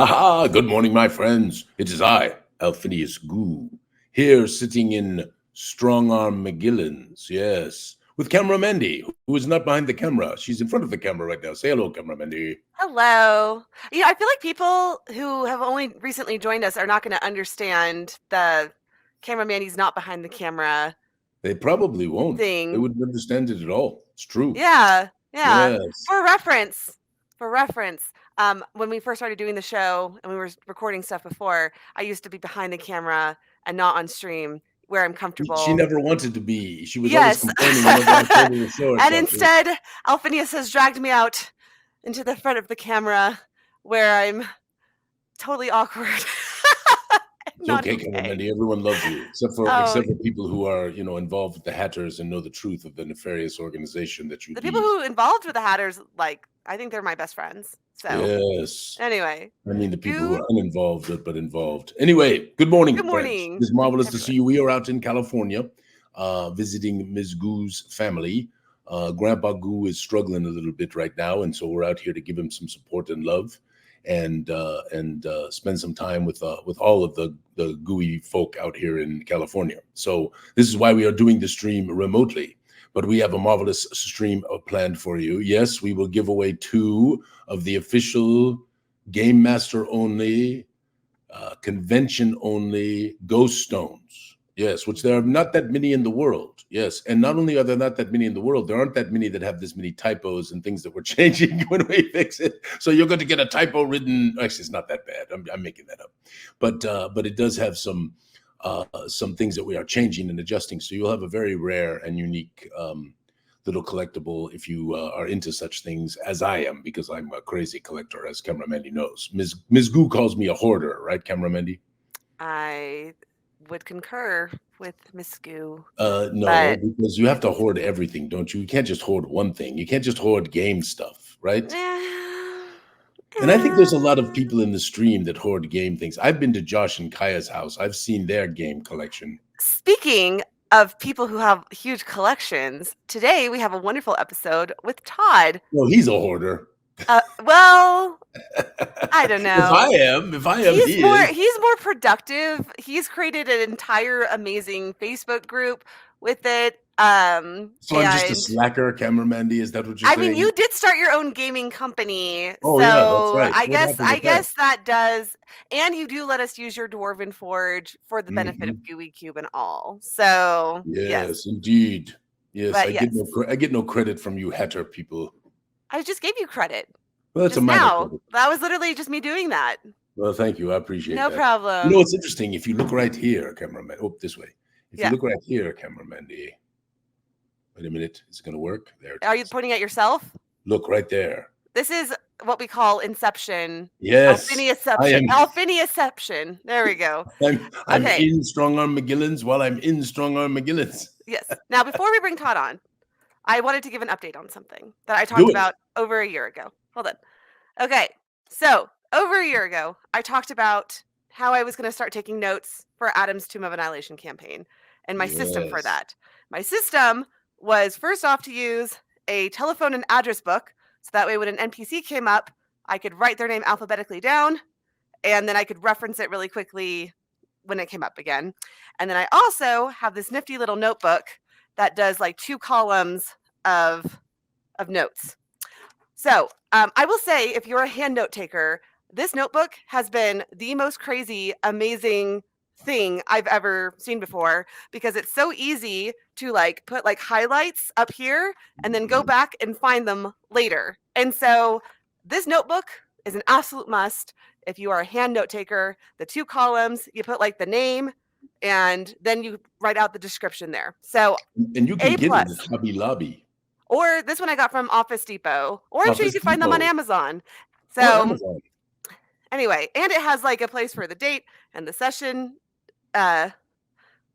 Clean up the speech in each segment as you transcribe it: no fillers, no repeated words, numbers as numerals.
Ha! Good morning, my friends. It is I, Alphinius Goo, here sitting in Strong Arm McGillen's, yes, with Camera Mandy, who is not behind the camera. She's in front of the camera right now. Say hello, Camera Mandy. Hello. I feel like people who have only recently joined us are not going to understand the cameraman. He's not behind the camera They probably won't. They thing. wouldn't understand it at all. It's true. Yeah. Yes. For reference, when we first started doing the show and we were recording stuff before, I used to be behind the camera and not on stream where I'm She comfortable. never wanted to be. She was always Yes. complaining whenever I told her to show And herself. instead, Alphinius has dragged me out into the front of the camera where I'm totally awkward. It's Not okay, Camera okay. Mandy. Everyone loves you, except for Oh, people who are, involved with the Hatters and know the truth of the nefarious organization that you the people lead. who involved with the Hatters, like, I think they're my best friends. So, Yes. anyway, I mean, the people who Goo, are uninvolved but involved. Anyway, good morning, good friends. morning, It's marvelous to see everyone. you. We are out in California visiting Ms. Goo's family. Grandpa Goo is struggling a little bit right now, and so we're out here to give him some support and love, and spend some time with all of the Gooey folk out here in California. So this is why we are doing the stream remotely. But we have a marvelous stream planned for you. Yes, we will give away 2 of the official Game Master only, convention only ghost stones. Yes, which there are not that many in the world. Yes, and not only are there not that many in the world, there aren't that many that have this many typos and things that we're changing when we fix it. So you're going to get a typo written. Actually, it's not that bad. I'm making that up, but it does have some things that we are changing and adjusting. So you'll have a very rare and unique little collectible if you are into such things as I am, because I'm a crazy collector, as Camera Mandy knows. Ms. Goo calls me a hoarder, right, Camera Mandy? I would concur with Miss Goo, No, but because you have to hoard everything, don't you? You can't just hoard one thing. You can't just hoard game stuff, right? eh, And I think there's a lot of eh. people in the stream that hoard game things. I've been to Josh and Kaya's house. I've seen their game collection. Speaking of people who have huge collections, today we have a wonderful episode with Todd. Well, he's a hoarder. Well, I don't know. If I am, he is. He's more productive. He's created an entire amazing Facebook group with it. So I'm just a And slacker, Camera Mandy. Is that what you're I mean, saying? you did start your own gaming company, Oh yeah, that's so right. What happened I with that? guess that does, and you do let us use your Dwarven Forge for the benefit of Mhm. Gooey Cube and all. So yes, Yes, indeed. Yes, but yes, I get no credit from you hatter people. I just gave you credit Well, that's a just minor now. credit. That was literally just me doing that. Well, thank you. I appreciate No that. You know, problem. it's interesting. If you look right here, cameraman. Oh, this way. If you Yeah. look right here, cameraman. Wait a minute. Is it going to work? There it Are you is. pointing at yourself? Look right there. This is what we call Inception. Yes, I Alphiniusception. am. Alphiniusception. There we go. I'm Okay. in Strong Arm McGillen's while I'm in Strong Arm McGillen's. Yes. Now, before we bring Todd on, I wanted to give an update on something that I Do talked it. about over a year ago. Hold on. Okay. So, over a year ago, I talked about how I was going to start taking notes for Adam's Tomb of Annihilation campaign and my system for Yes. that. My system was first off to use a telephone and address book. So that way, when an NPC came up, I could write their name alphabetically down and then I could reference it really quickly when it came up again. And then I also have this nifty little notebook that does like 2 columns of notes. So I will say, if you're a hand note taker, this notebook has been the most crazy, amazing thing I've ever seen before, because it's so easy to like put like highlights up here and then go back and find them later. And so this notebook is an absolute must if you are a hand note taker. The 2 columns, you put like the name and then you write out the description there. So And you can A get it plus. at Hobby Lobby. Or this one I got from Office Depot, or I'm sure you Office can find them on Depot. Amazon. Or So Amazon. anyway, and it has like a place for the date and the session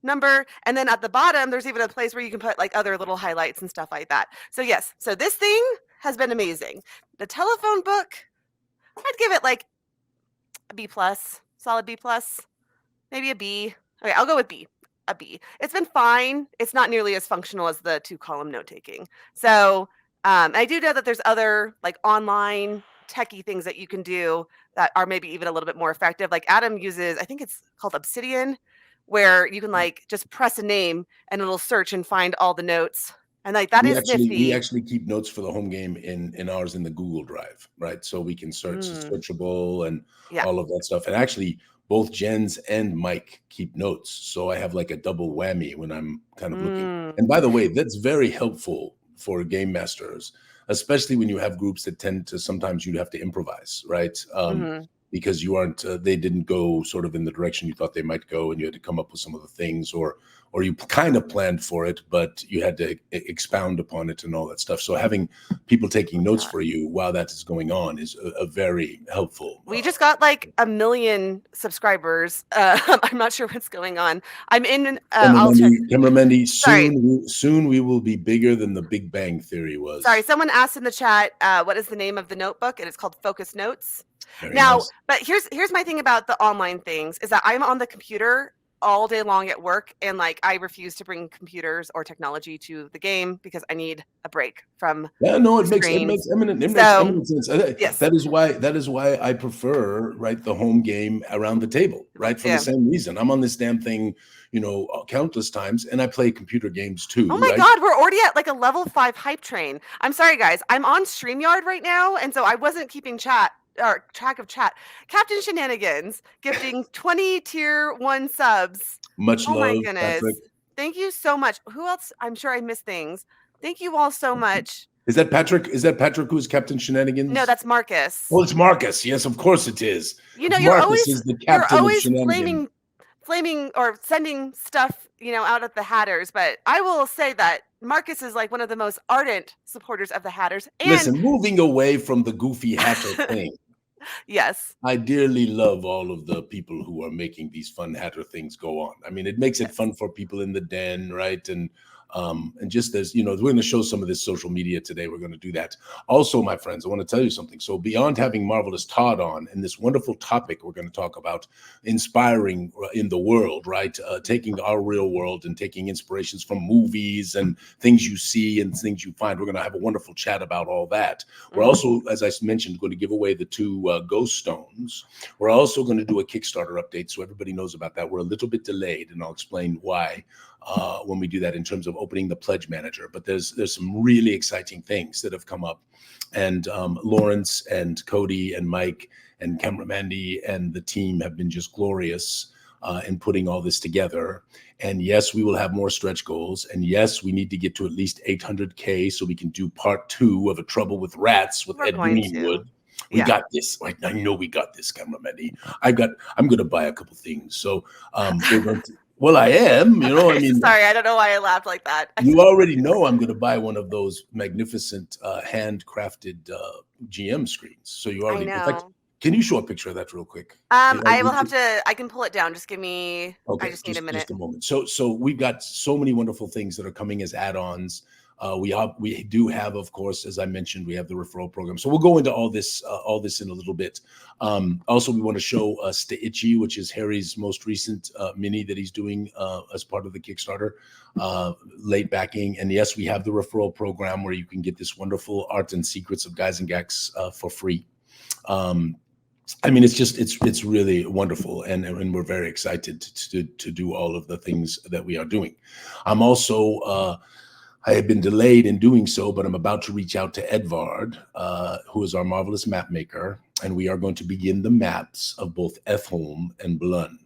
number, and then at the bottom there's even a place where you can put like other little highlights and stuff like that. So yes, so this thing has been amazing. The telephone book, I'd give it like a B plus, solid B plus, maybe a B. Okay, I'll go with B. A B. It's been fine. It's not nearly as functional as the 2 column note taking. So I do know that there's other like online techie things that you can do that are maybe even a little bit more effective. Like Adam uses, I think it's called Obsidian, where you can like just press a name and it'll search and find all the notes. And like that is we nifty. actually keep notes for the home game in ours in the Google Drive, right? So we can search searchable and all of that stuff. And actually, both Jens and Mike keep notes, so I have like a double whammy when I'm kind of looking. And by the way, that's very helpful for game masters, especially when you have groups that tend to sometimes you have to improvise, right? Because you aren't, they didn't go sort of in the direction you thought they might go, and you had to come up with some of the things, or you kind of planned for it, but you had to expound upon it and all that stuff. So having people taking notes for you while that is going on is a very helpful. We just got like 1 million subscribers. I'm not sure what's going on. I'm in. Cameraman, soon we will be bigger than the Big Bang Theory was. Sorry, someone asked in the chat, what is the name of the notebook? And it's called Focus Notes. Very nice. But here's my thing about the online things is that I'm on the computer all day long at work, and like I refuse to bring computers or technology to the game because I need a break from it makes eminent sense. Yes. That is why I prefer the home game around the table, right? For the same reason. I'm on this damn thing, countless times, and I play computer games too. Oh my God, we're already at like a level 5 hype train. I'm sorry guys, I'm on StreamYard right now, and so I wasn't keeping track of chat. Captain Shenanigans gifting 20 tier 1 subs. Much love, my goodness. Patrick. Thank you so much. Who else? I'm sure I missed things. Thank you all so much. Is that Patrick? Is that Patrick who's Captain Shenanigans? No, that's Marcus. Oh, it's Marcus. Yes, of course it is. You're always flaming or sending stuff, out at the Hatters, but I will say that Marcus is like one of the most ardent supporters of the Hatters. And listen, moving away from the goofy Hatter thing. Yes. I dearly love all of the people who are making these fun Hatter things go on. I mean, it makes it fun for people in the den, right? And just as, we're going to show some of this social media today. We're going to do that. Also, my friends, I want to tell you something. So beyond having Marvelous Todd on and this wonderful topic we're going to talk about, inspiring in the world, right? Taking our real world and taking inspirations from movies and things you see and things you find. We're going to have a wonderful chat about all that. We're also, as I mentioned, going to give away the 2 ghost stones. We're also going to do a Kickstarter update so everybody knows about that. We're a little bit delayed, and I'll explain why when we do that in terms of opening the pledge manager. But there's some really exciting things that have come up, and Lawrence and Cody and Mike and Camera Mandy and the team have been just glorious in putting all this together. And yes, we will have more stretch goals, and yes, we need to get to at least 800K so we can do part 2 of A Trouble with Rats with Ed Greenwood. We got this. I know we got this, Camera Mandy. I'm going to buy a couple things. So we're going to. Well, I am, Sorry, I don't know why I laughed like that. You already know I'm going to buy one of those magnificent handcrafted GM screens. So you already know. In fact, can you show a picture of that real quick? I will have to. I can pull it down. Just give me. Okay, I just need a minute. Just a moment. So we've got so many wonderful things that are coming as add-ons. We do have, of course, as I mentioned, we have the referral program. So we'll go into all this in a little bit. Also, we want to show Stitchy, which is Harry's most recent mini that he's doing as part of the Kickstarter, late backing. And yes, we have the referral program where you can get this wonderful art and secrets of Guys and Gags for free. I mean, it's really wonderful, and we're very excited to do all of the things that we are doing. I'm also I have been delayed in doing so, but I'm about to reach out to Edvard, who is our marvelous map maker, and we are going to begin the maps of both Ethholm and Blun,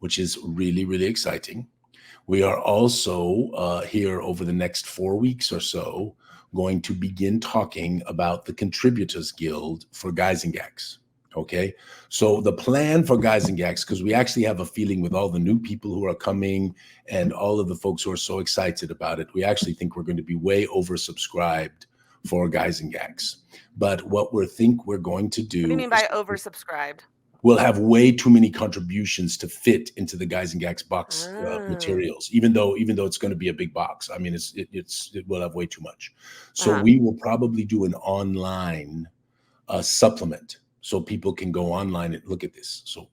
which is really, really exciting. We are also here over the next 4 weeks or so going to begin talking about the Contributors Guild for Guys and Gags. Okay, so the plan for Guys and Gags, because we actually have a feeling with all the new people who are coming and all of the folks who are so excited about it, we actually think we're going to be way oversubscribed for Guys and Gags. But what we think we're going to do— What do you mean by oversubscribed? We'll have way too many contributions to fit into the Guys and Gags box materials, even though it's going to be a big box. I mean, it will have way too much. So we will probably do an online supplement, so people can go online and look at this. So,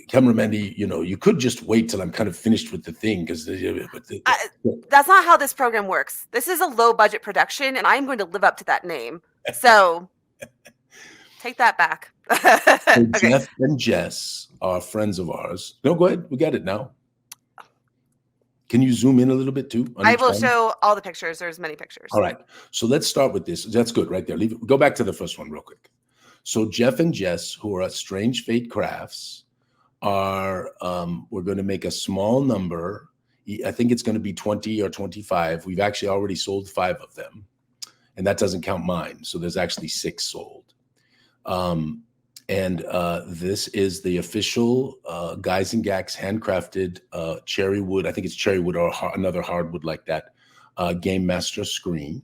Camera Mandy, you could just wait till I'm kind of finished with the thing, because that's not how this program works. This is a low budget production, and I'm going to live up to that name. So, take that back. So Okay. Jeff and Jess are friends of ours. No, go ahead. We got it now. Can you zoom in a little bit too? On I each will one? show all the pictures. There's many pictures. All right. So let's start with this. That's good right there. Leave it. Go back to the first one real quick. So Jeff and Jess, who are at Strange Fate Crafts, are we're going to make a small number. I think it's going to be 20 or 25. We've actually already sold 5 of them, and that doesn't count mine. So there's actually 6 sold. This is the official Guys and Gax handcrafted cherry wood. I think it's cherry wood or another hardwood like that Game Master screen.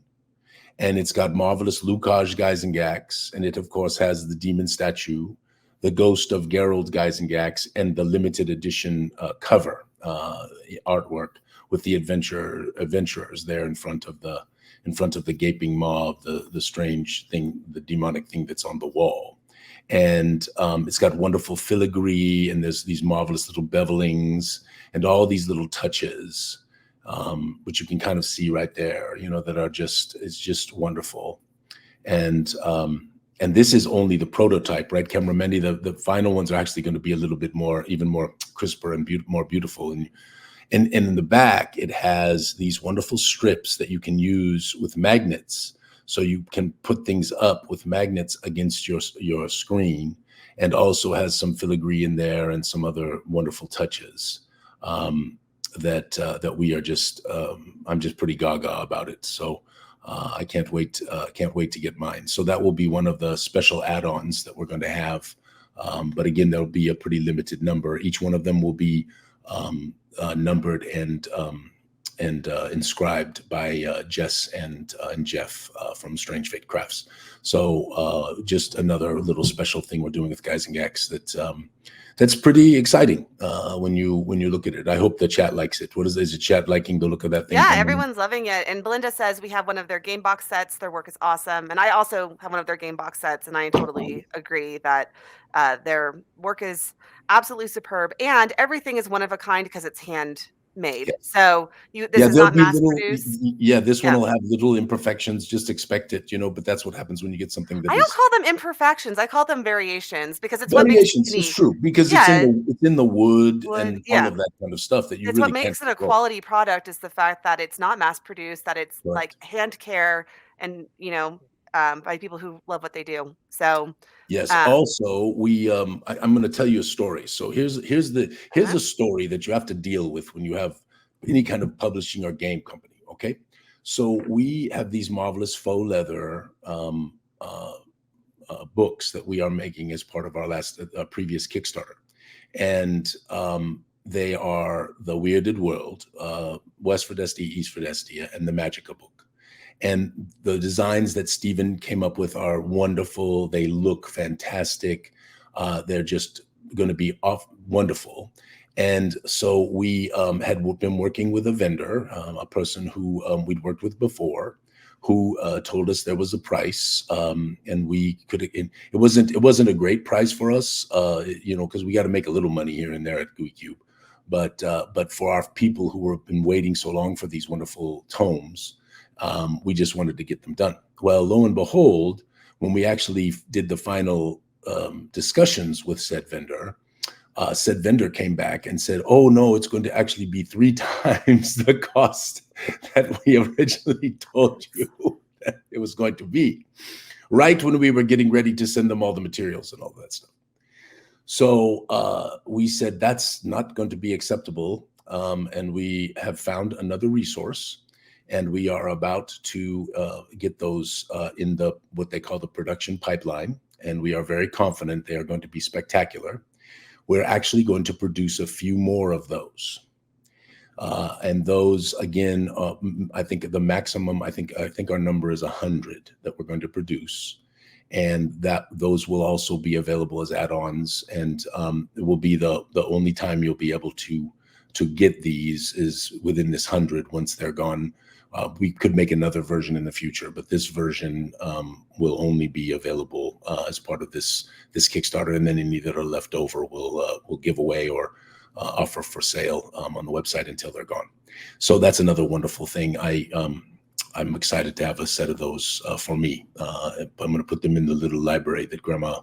And it's got marvelous Lucage Guys and Gax. And it, of course, has the demon statue, the ghost of Geralt Guys and Gax, and the limited edition cover artwork with the adventurers there in front of the gaping maw of the strange thing, the demonic thing that's on the wall. And it's got wonderful filigree, and there's these marvelous little bevelings and all these little touches, which you can kind of see right there, that are it's just wonderful. And this is only the prototype, right, Camera Mendy? The final ones are actually going to be a little bit more, even more crisper and more beautiful. And in the back, it has these wonderful strips that you can use with magnets. So you can put things up with magnets against your screen, and also has some filigree in there and some other wonderful touches that we are just, I'm just pretty gaga about it. So I can't wait to get mine. So that will be one of the special add-ons that we're going to have. But again, there'll be a pretty limited number. Each one of them will be numbered and inscribed by Jess and Jeff from Strange Fate Crafts. So just another little special thing we're doing with Guys and Gax that's pretty exciting when you look at it. I hope the chat likes it. Is the chat liking the look of that thing? Yeah, everyone's loving it. And Belinda says we have one of their game box sets. Their work is awesome. And I also have one of their game box sets, and I totally agree that their work is absolutely superb. And everything is one of a kind because it's handmade. Yeah. So this is not mass produced. This one will have little imperfections. Just expect it, but that's what happens when you get something that I don't call them imperfections. I call them variations, because it's variations. What makes it unique. It's true, because it's in the wood and all of that kind of stuff that you it's really what makes it a quality product, is the fact that it's not mass produced, that it's like hand care and by people who love what they do. So yes. Also, we I'm going to tell you a story. So here's a story that you have to deal with when you have any kind of publishing or game company. Okay, so we have these marvelous faux leather books that we are making as part of our previous Kickstarter, and they are the Weirded World, West for Destia, East for Destia, and the Magica book. And the designs that Stephen came up with are wonderful. They look fantastic. They're just going to be wonderful. And so we had been working with a vendor, a person who we'd worked with before, who told us there was a price, and we could. It wasn't a great price for us, because we got to make a little money here and there at Gooey Cube. But for our people who have been waiting so long for these wonderful tomes, we just wanted to get them done. Well, lo and behold, when we actually did the final discussions with said vendor came back and said, "Oh no, it's going to actually be 3 times the cost that we originally told you that it was going to be," right when we were getting ready to send them all the materials and all that stuff. So we said that's not going to be acceptable, and we have found another resource. And we are about to get those in what they call the production pipeline. And we are very confident they are going to be spectacular. We're actually going to produce a few more of those. And those, again, I think the maximum, I think our number is 100 that we're going to produce. And those will also be available as add-ons. And it will be the only time you'll be able to get these is within this 100. Once they're gone, we could make another version in the future, but this version will only be available as part of this Kickstarter, and then any that are left over we'll give away or offer for sale on the website until they're gone. So that's another wonderful thing. I'm excited to have a set of those for me. I'm going to put them in the little library that Grandma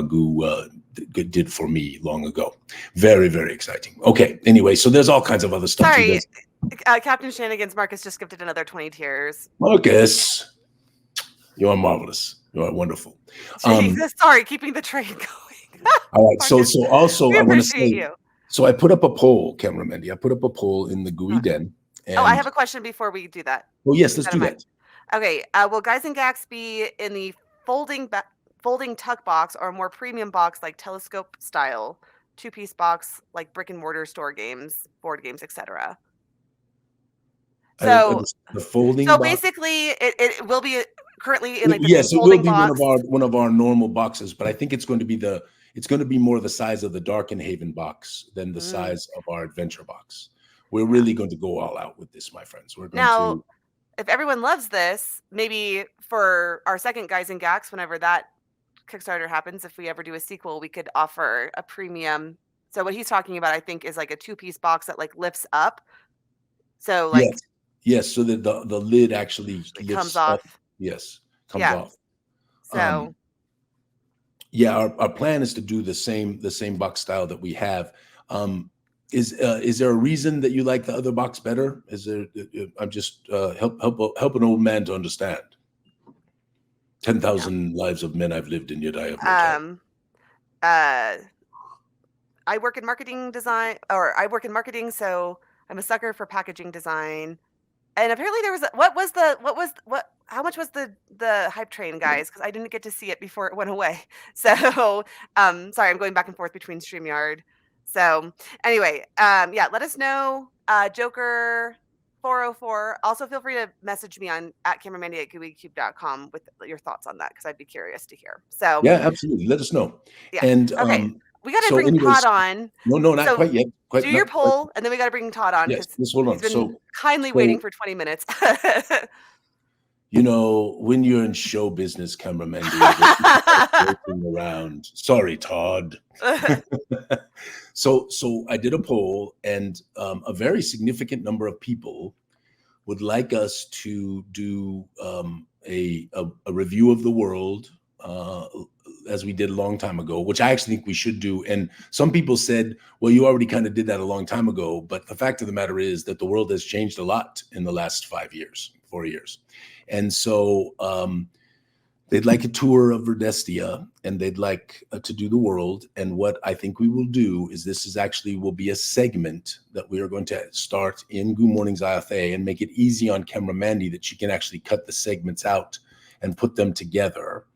Goo did for me long ago. Very, very exciting. Okay. Anyway, so there's all kinds of other stuff. Sorry, Captain Shenanigans Marcus just gifted another 20 tiers. Marcus, you are marvelous. You are wonderful. Jesus, sorry, keeping the train going. All right. So also I want to say, you. So I put up a poll, Camera Mandy. I put up a poll in the Gooey Den. And, I have a question before we do that. Oh yes, let's do that. Okay. Will Guys and Gax be in the folding tuck box or a more premium box like telescope style, 2-piece box like brick and mortar store games, board games, etc.? So the folding. So box? basically, it will be currently in like the yes, it will be box. one of our normal boxes, but I think it's going to be more the size of the Darkenhaven box than the size of our adventure box. We're really going to go all out with this, my friends. We're going to. If everyone loves this, maybe for our second Guys and Gax, whenever that Kickstarter happens, if we ever do a sequel, we could offer a premium. So what he's talking about, I think, is like a 2-piece box that like lifts up. So like yes, so that the lid actually comes off. Yes, comes off. So our plan is to do the same box style that we have. Is there a reason that you like the other box better? Is there? I'm just help an old man to understand. 10,000 lives of men I've lived in, yet I have no time. I work in marketing design, or I work in marketing, so I'm a sucker for packaging design. And apparently there was how much was the hype train, guys? Because I didn't get to see it before it went away. So sorry, I'm going back and forth between StreamYard. So anyway, let us know. Joker 404. Also feel free to message me on @cameramandy@gooeycube.com with your thoughts on that, because I'd be curious to hear. So yeah, absolutely. Let us know. Yeah. And okay. We got to bring Todd on. No, not quite yet. Do your poll, and then we got to bring Todd on. Yes, hold on. He's been kindly waiting for 20 minutes. You know, when you're in show business, cameraman, joking around. Sorry, Todd. So I did a poll, and a very significant number of people would like us to do a review of the world, as we did a long time ago, which I actually think we should do. And some people said, well, you already kind of did that a long time ago. But the fact of the matter is that the world has changed a lot in the last 4 years. And so they'd like a tour of Verdestia, and they'd like to do the world. And what I think we will do is will be a segment that we are going to start in Goo Morning Zyathé and make it easy on Camera Mandy that she can actually cut the segments out and put them together.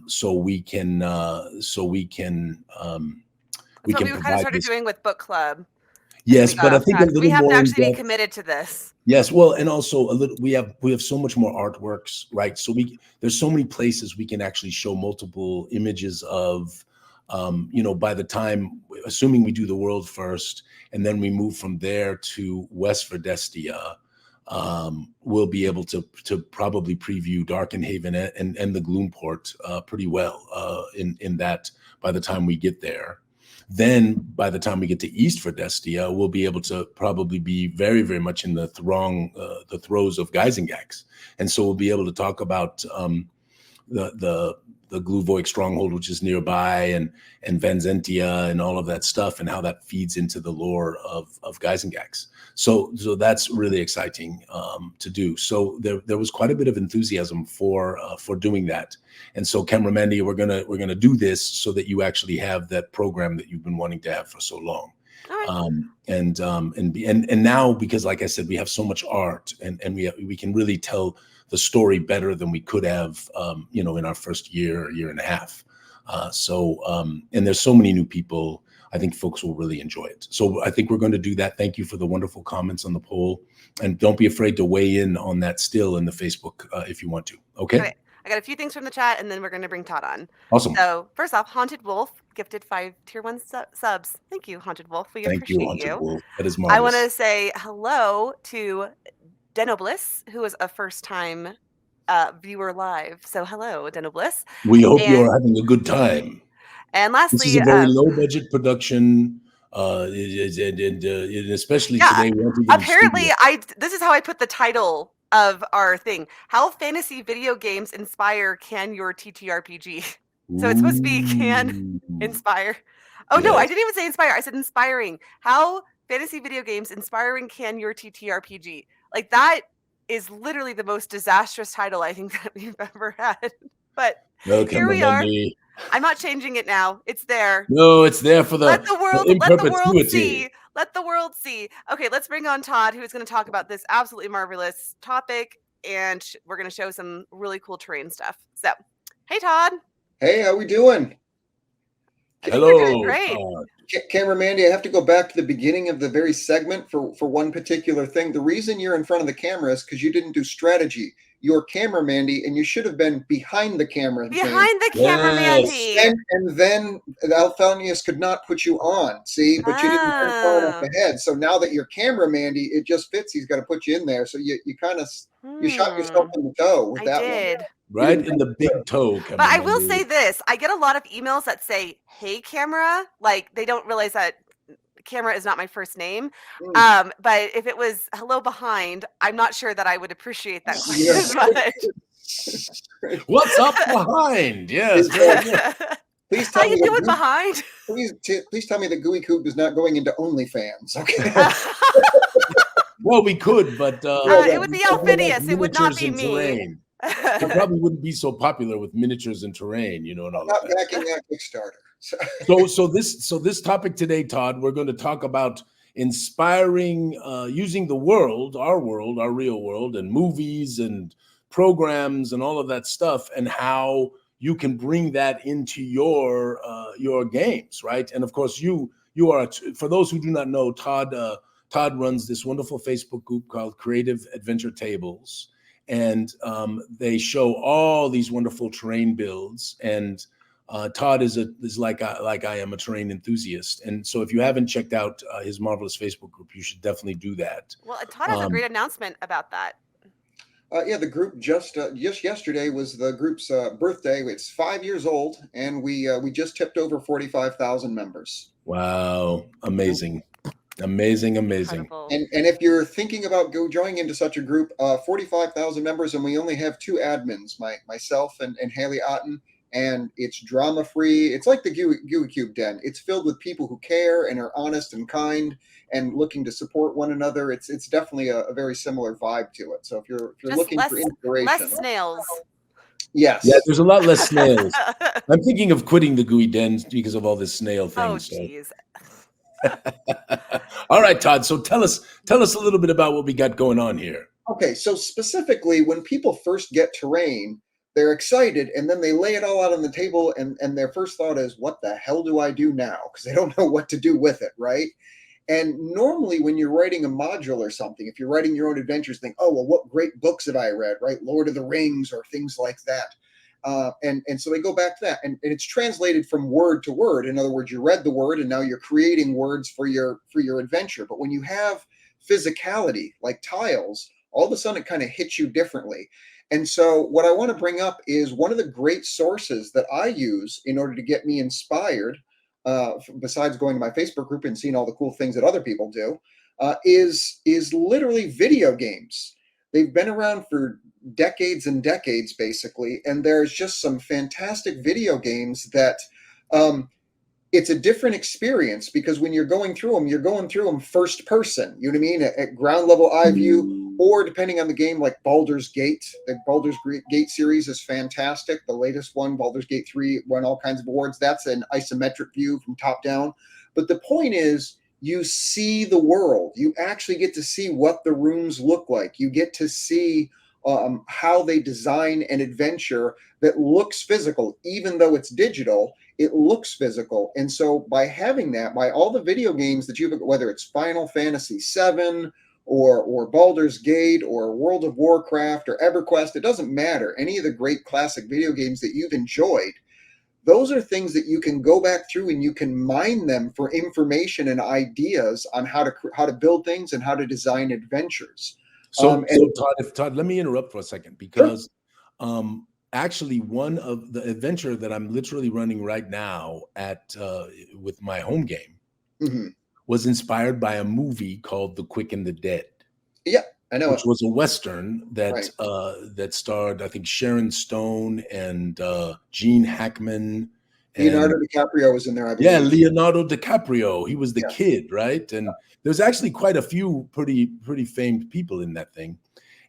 So we can we kind of started doing with book club. Yes, but I think a little we have more to actually be committed to this. Yes, well, and also a little. We have so much more artworks, right? So there's so many places we can actually show multiple images of. By the time, assuming we do the world first, and then we move from there to West Verdestia, we'll be able to probably preview Darkenhaven and the Gloomport pretty well in that by the time we get there. Then by the time we get to East Verdestia, we'll be able to probably be very, very much in the throes of Guys and Gax. And so we'll be able to talk about the Gluvoik stronghold, which is nearby, and Vanzentia and all of that stuff, and how that feeds into the lore of Guys and Gax. So that's really exciting to do. So there was quite a bit of enthusiasm for doing that. And so, Camera Mandy, we're gonna do this so that you actually have that program that you've been wanting to have for so long. Right. And now, because like I said, we have so much art, and we can really tell the story better than we could have, in our first year and a half. And there's so many new people. I think folks will really enjoy it. So I think we're going to do that. Thank you for the wonderful comments on the poll, and don't be afraid to weigh in on that still in the Facebook if you want to. Okay. I got a few things from the chat, and then we're going to bring Todd on. Awesome. So first off, Haunted Wolf gifted 5 tier 1 subs. Thank you, Haunted Wolf. We appreciate you. Haunted Wolf. That is marvelous. I want to say hello to Denobliss, who is a first-time viewer live. So hello, Denobliss. We hope you're having a good time. And lastly, this is a very low-budget production, and especially today. Apparently, this is how I put the title of our thing. How fantasy video games inspire can your TTRPG? So it's supposed to be can Ooh. inspire. Oh no, I Yes. didn't even say inspire. I said inspiring. How fantasy video games inspiring can your TTRPG? Like that is literally the most disastrous title I think that we've ever had. But here Welcome, we are. everybody. I'm not changing it now. It's there. No, it's there for Let the the world in see. perpetuity. Let the world see. Okay, let's bring on Todd, who is going to talk about this absolutely marvelous topic, and we're going to show some really cool terrain stuff. So, hey, Todd. Hey, how we doing? I think we're doing Hello, great. Todd. Camera Mandy, I have to go back to the beginning of the very segment for one particular thing. The reason you're in front of the camera is because you didn't do strategy. You're Camera Mandy, and you should have been behind the camera. Behind the camera, Yes. Mandy. And then Alphinius could not put you on. See, but you didn't turn far enough Oh. ahead. So now that you're Camera Mandy, it just fits. He's got to put you in there. So you kind of you shot yourself in the toe with I that did. one. Right in the big toe. But I will Mandy. say this. I get a lot of emails that say, hey, camera. Like, they don't realize that camera is not my first name. But if it was hello behind, I'm not sure that I would appreciate that quite Yeah. as much. What's up behind? Yes. Please tell How you me that doing behind? Please tell me that Gooey Cube is not going into OnlyFans. Okay. Well, we could, but it would be Alphinius. It would not miniatures be and me. terrain. It probably wouldn't be so popular with miniatures and terrain, and all Not of that. backing that Kickstarter. So this topic today, Todd, we're going to talk about inspiring, using the world, our real world, and movies and programs and all of that stuff, and how you can bring that into your games, right? And of course, you are. For those who do not know, Todd runs this wonderful Facebook group called Creative Adventure Tables, and they show all these wonderful terrain builds. And Todd is like I am, a terrain enthusiast, and so if you haven't checked out his marvelous Facebook group, you should definitely do that. Well, Todd has a great announcement about that. Yeah, the group just yesterday was the group's birthday. It's 5 years old, and we just tipped over 45,000 members. Wow, amazing. Incredible. And if you're thinking about joining into such a group, 45,000 members, and we only have 2 admins, myself and Haley Otten, and it's drama free. It's like the Gooey Cube Den. It's filled with people who care and are honest and kind and looking to support one another. It's definitely a very similar vibe to it. So if you're Just looking for inspiration, less snails. yes, Yeah, there's a lot less snails. I'm thinking of quitting the Gooey Den because of all this snail thing. Oh, jeez. All right, Todd. So tell us a little bit about what we got going on here. Okay, so specifically, when people first get terrain, they're excited, and then they lay it all out on the table, and their first thought is, what the hell do I do now? Because they don't know what to do with it, right? And normally when you're writing a module or something, if you're writing your own adventures, think, oh, well, what great books have I read, right? Lord of the Rings or things like that. And so they go back to that, and it's translated from word to word. In other words, you read the word, and now you're creating words for your adventure. But when you have physicality like tiles, all of a sudden it kind of hits you differently. And so what I want to bring up is one of the great sources that I use in order to get me inspired, besides going to my Facebook group and seeing all the cool things that other people do, is literally video games. They've been around for decades and decades, basically, and there's just some fantastic video games that it's a different experience, because when you're going through them first person, you know what I mean, at ground level eye view, or depending on the game, like Baldur's Gate. The Baldur's Gate series is fantastic. The latest one, Baldur's Gate 3, won all kinds of awards. That's an isometric view from top down. But the point is, you see the world. You actually get to see what the rooms look like. You get to see how they design an adventure that looks physical. Even though it's digital, it looks physical. And so by having that, by all the video games that you've, whether it's Final Fantasy VII or Baldur's Gate or World of Warcraft or EverQuest, it doesn't matter. Any of the great classic video games that you've enjoyed, those are things that you can go back through and you can mine them for information and ideas on how to build things and how to design adventures. So Todd, let me interrupt for a second, because actually one of the adventure that I'm literally running right now with my home game was inspired by a movie called The Quick and the Dead. Yeah, I know which it. was a Western that Right. that starred, I think, Sharon Stone and Gene Hackman. Leonardo And DiCaprio was in there, I yeah, believe. Leonardo DiCaprio. He was the Yes. kid, right? And there's actually quite a few pretty famed people in that thing.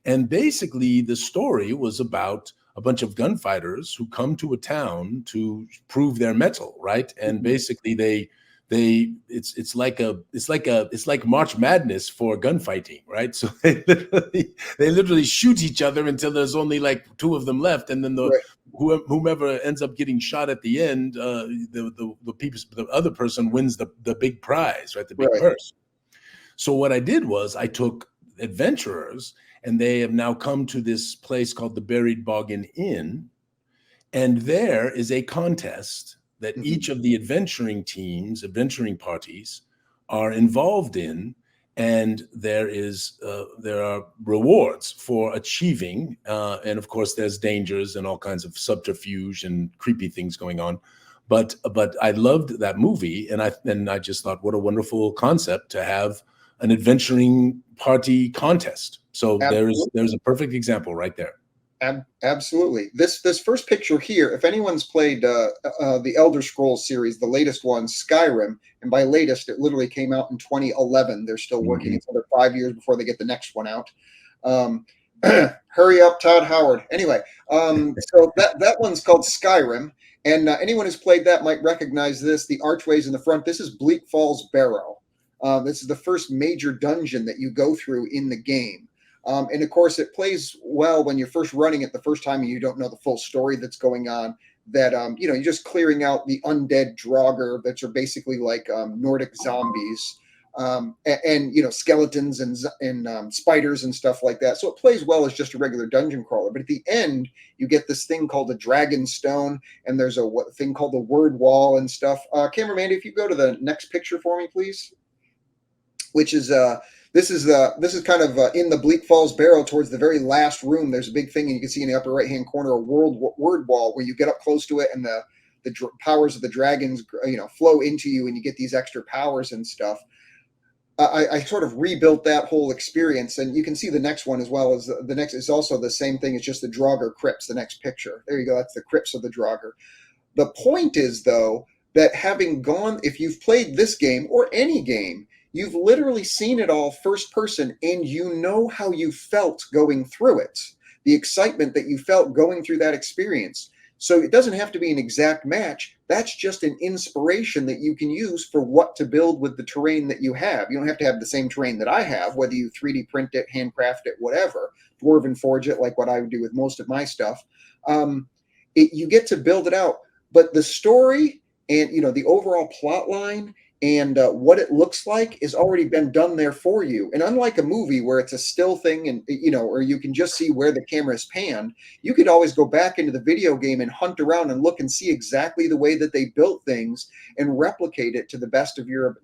And basically, the story was about a bunch of gunfighters who come to a town to prove their mettle, right? And Mhm. basically, it's like March Madness for gunfighting, right? So they literally shoot each other until there's only like two of them left, and then Right. whomever ends up getting shot at the end, the other person wins the big prize, right? The big Right. purse. So what I did was I took adventurers, and they have now come to this place called the Buried Boggin Inn, and there is a contest that Mhm. each of the adventuring parties are involved in, and there are rewards for achieving, and of course there's dangers and all kinds of subterfuge and creepy things going on. But I loved that movie, and I just thought, what a wonderful concept to have an adventuring party contest. So Absolutely. there's a perfect example right there. Absolutely. This first picture here, if anyone's played the Elder Scrolls series, the latest one, Skyrim, and by latest, it literally came out in 2011. They're still working. Mhm. It's another 5 years before they get the next one out. Um, hurry up, Todd Howard. Anyway, so that one's called Skyrim, and anyone who's played that might recognize this. The archways in the front. This is Bleak Falls Barrow. This is the first major dungeon that you go through in the game. And of course, it plays well when you're first running it the first time and you don't know the full story that's going on. That you're just clearing out the undead Draugr that are basically like Nordic zombies, and skeletons and spiders and stuff like that. So it plays well as just a regular dungeon crawler. But at the end, you get this thing called the Dragon Stone, and there's a thing called the Word Wall and stuff. Cameraman, if you go to the next picture for me, please, which is this is kind of in the Bleak Falls Barrow towards the very last room. There's a big thing, and you can see in the upper right hand corner a word wall where you get up close to it, and the powers of the dragons flow into you, and you get these extra powers and stuff. I sort of rebuilt that whole experience, and you can see the next one as well. As the next is also the same thing. It's just the Draugr crypts. The next picture, there you go. That's the crypts of the Draugr. The point is, though, that having gone, if you've played this game or any game, you've literally seen it all first person, and you know how you felt going through it, the excitement that you felt going through that experience. So it doesn't have to be an exact match. That's just an inspiration that you can use for what to build with the terrain that you have. You don't have to have the same terrain that I have, whether you 3D print it, handcraft it, whatever, dwarven forge it, like what I would do with most of my stuff. You get to build it out. But the story and the overall plot line and what it looks like has already been done there for you. And unlike a movie where it's a still thing, and or you can just see where the camera is panned, you could always go back into the video game and hunt around and look and see exactly the way that they built things and replicate it to the best of your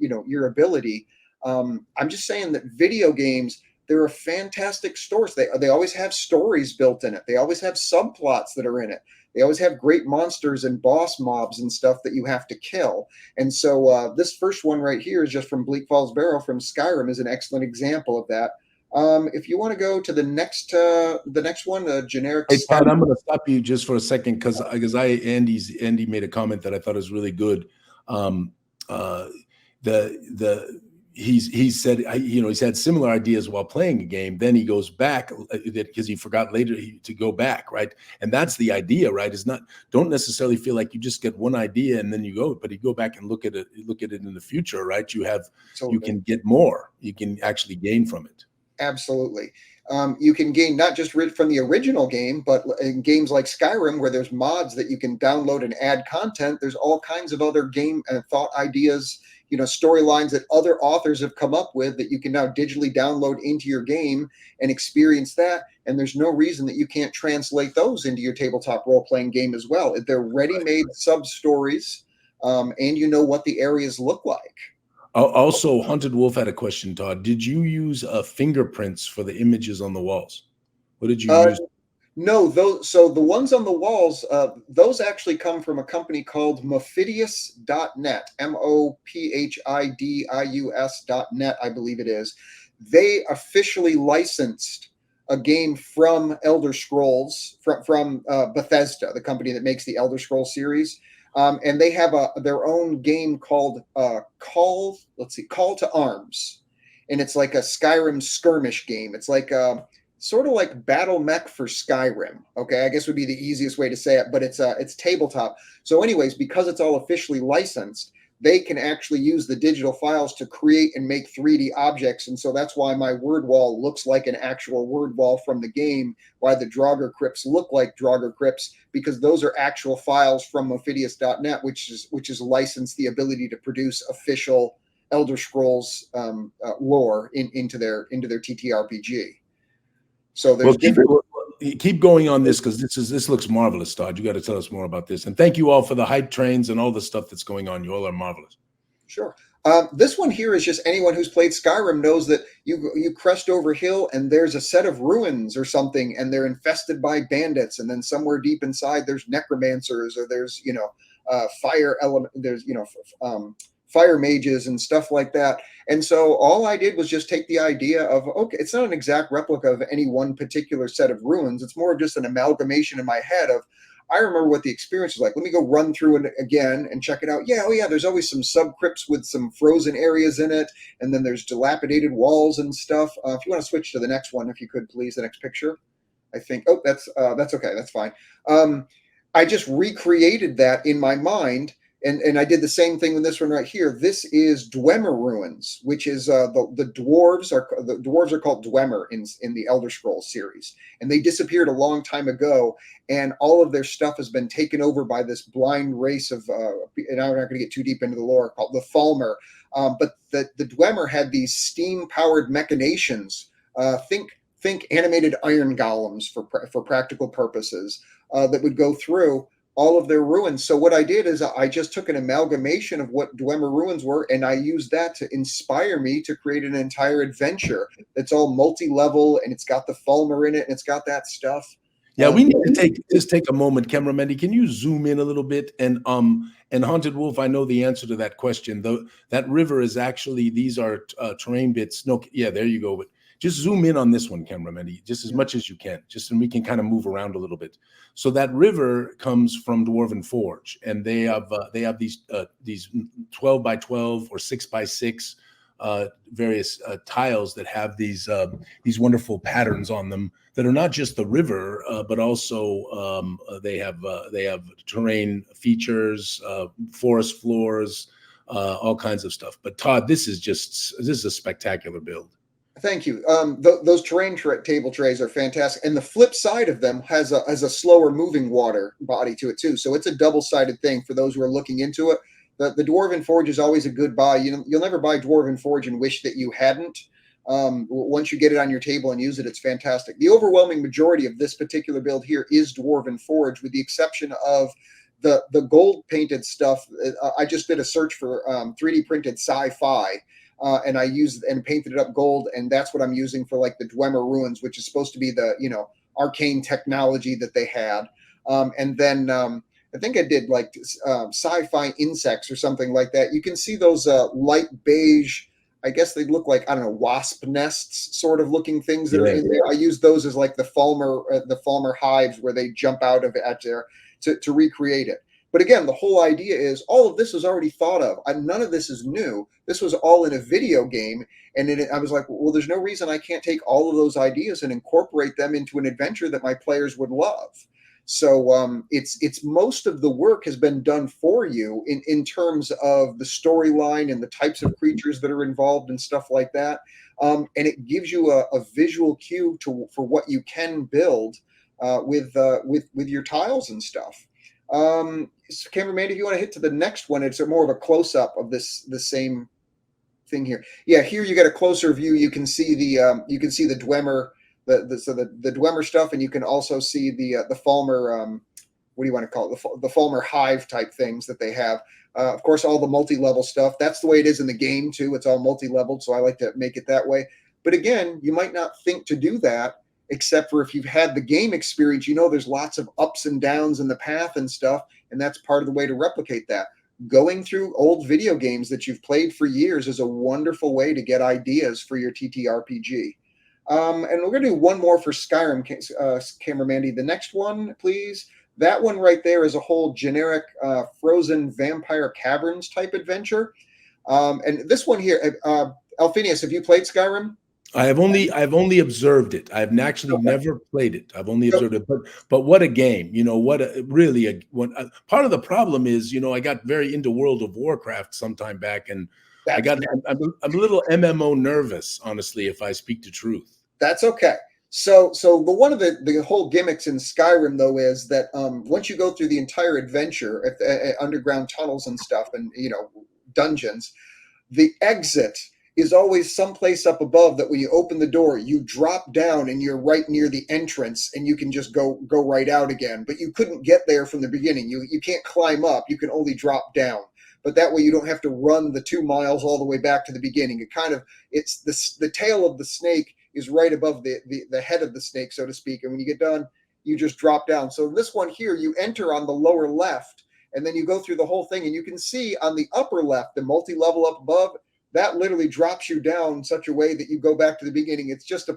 ability. I'm just saying that video games, they're a fantastic source. They always have stories built in it. They always have subplots that are in it. They always have great monsters and boss mobs and stuff that you have to kill. And so this first one right here is just from Bleak Falls Barrow from Skyrim, is an excellent example of that. If you want to go to the next one, generic. Hey, Todd, I'm going to stop you just for a second because Andy made a comment that I thought was really good. He said he's had similar ideas while playing a game. Then he goes back because he forgot later to go back, right? And that's the idea, right? Is don't necessarily feel like you just get one idea and then you go, but you go back and look at it in the future, right? You can get more. You can actually gain from it. Absolutely. You can gain not just from the original game, but in games like Skyrim, where there's mods that you can download and add content. There's all kinds of other game thought ideas, storylines that other authors have come up with that you can now digitally download into your game and experience that. And there's no reason that you can't translate those into your tabletop role-playing game as well. They're ready-made sub-stories, and you know what the areas look like. Also, Hunted Wolf had a question, Todd. Did you use fingerprints for the images on the walls? What did you use? No, so the ones on the walls, those actually come from a company called Mophidius.net, Mophidius.net, I believe it is. they officially licensed a game from Elder Scrolls, from Bethesda, the company that makes the Elder Scrolls series. And they have their own game called Call to Arms. And it's like a Skyrim skirmish game. It's like sort of like Battle Mech for Skyrim. Okay, I guess would be the easiest way to say it, but it's tabletop. So anyways, because it's all officially licensed, they can actually use the digital files to create and make 3D objects. And so that's why my word wall looks like an actual word wall from the game, why the Draugr crypts look like Draugr crypts, because those are actual files from Ophidius.net, which is licensed the ability to produce official Elder Scrolls lore into their TTRPG. So there's keep going on this, because this looks marvelous, Todd. You got to tell us more about this. And thank you all for the hype trains and all the stuff that's going on. You all are marvelous. Sure. This one here is just anyone who's played Skyrim knows that you crest over hill and there's a set of ruins or something, and they're infested by bandits, and then somewhere deep inside there's necromancers, or there's fire element, there's fire mages and stuff like that. And so all I did was just take the idea of, okay, it's not an exact replica of any one particular set of ruins. It's more of just an amalgamation in my head of, I remember what the experience was like. Let me go run through it again and check it out. Yeah, oh yeah, there's always some sub-crypts with some frozen areas in it. And then there's dilapidated walls and stuff. If you want to switch to the next one, if you could, please, the next picture. I think, that's okay, that's fine. I just recreated that in my mind. And I did the same thing with this one right here. This is Dwemer ruins, which is the dwarves are called Dwemer in the Elder Scrolls series, and they disappeared a long time ago, and all of their stuff has been taken over by this blind race of and I'm not going to get too deep into the lore, called the Falmer. But the Dwemer had these steam powered machinations. Think animated iron golems for practical purposes that would go through all of their ruins. So what I did is I just took an amalgamation of what Dwemer ruins were, and I used that to inspire me to create an entire adventure that's all multi-level, and it's got the Falmer in it, and it's got that stuff. Yeah, we need to take a moment. Cameraman, can you zoom in a little bit? And Haunted Wolf, I know the answer to that question. That river is actually, these are terrain bits. No, yeah, there you go. But just zoom in on this one, cameraman, just as much as you can, just so we can kind of move around a little bit. So that river comes from Dwarven Forge, and they have these 12 by 12 or 6 by 6 various tiles that have these wonderful patterns on them that are not just the river, but also they have terrain features, forest floors, all kinds of stuff. But Todd, this is a spectacular build. Thank you. Those terrain table trays are fantastic, and the flip side of them has a slower moving water body to it too. So it's a double-sided thing for those who are looking into it. The Dwarven Forge is always a good buy. You'll never buy Dwarven Forge and wish that you hadn't. Once you get it on your table and use it, it's fantastic. The overwhelming majority of this particular build here is Dwarven Forge, with the exception of the gold painted stuff. I just did a search for 3D printed sci-fi. And I used and painted it up gold, and that's what I'm using for like the Dwemer ruins, which is supposed to be the arcane technology that they had. And then I think I did like sci-fi insects or something like that. You can see those light beige, I guess they look like, I don't know, wasp nests sort of looking things that are in there. I use those as like the Falmer hives where they jump out of it at there to recreate it. But again, the whole idea is all of this was already thought of. None of this is new. This was all in a video game. And I was like, well, there's no reason I can't take all of those ideas and incorporate them into an adventure that my players would love. So it's most of the work has been done for you in terms of the storyline and the types of creatures that are involved and stuff like that. And it gives you a visual cue for what you can build with your tiles and stuff. So cameraman, if you want to hit to the next one, it's more of a close-up of the same thing here. Yeah, here you get a closer view. You can see the Dwemer, the Dwemer stuff, and you can also see the Falmer. What do you want to call it? The Falmer hive type things that they have. Of course, all the multi-level stuff. That's the way it is in the game too. It's all multi-leveled, so I like to make it that way. But again, you might not think to do that, except for if you've had the game experience, there's lots of ups and downs in the path and stuff, and that's part of the way to replicate that. going through old video games that you've played for years is a wonderful way to get ideas for your TTRPG. And we're going to do one more for Skyrim, Camera Mandy. The next one, please. That one right there is a whole generic frozen vampire caverns type adventure. And this one here, Alphinius, have you played Skyrim? I've only observed it. I've actually never played it. I've only observed it. But what a game! You know, part of the problem is, you know, I got very into World of Warcraft sometime back, and I'm a little MMO nervous, honestly, if I speak the truth. That's okay. So one of the whole gimmicks in Skyrim, though, is that once you go through the entire adventure, underground tunnels and stuff, and you know, dungeons, the exit is always someplace up above that when you open the door, you drop down and you're right near the entrance and you can just go right out again. But you couldn't get there from the beginning. You can't climb up. You can only drop down. But that way you don't have to run the 2 miles all the way back to the beginning. It's the tail of the snake is right above the head of the snake, so to speak. And when you get done, you just drop down. So this one here, you enter on the lower left, and then you go through the whole thing. And you can see on the upper left, the multi-level up above, that literally drops you down in such a way that you go back to the beginning. It's just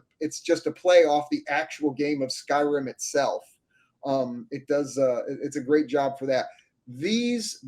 a play off the actual game of Skyrim itself. It's a great job for that. These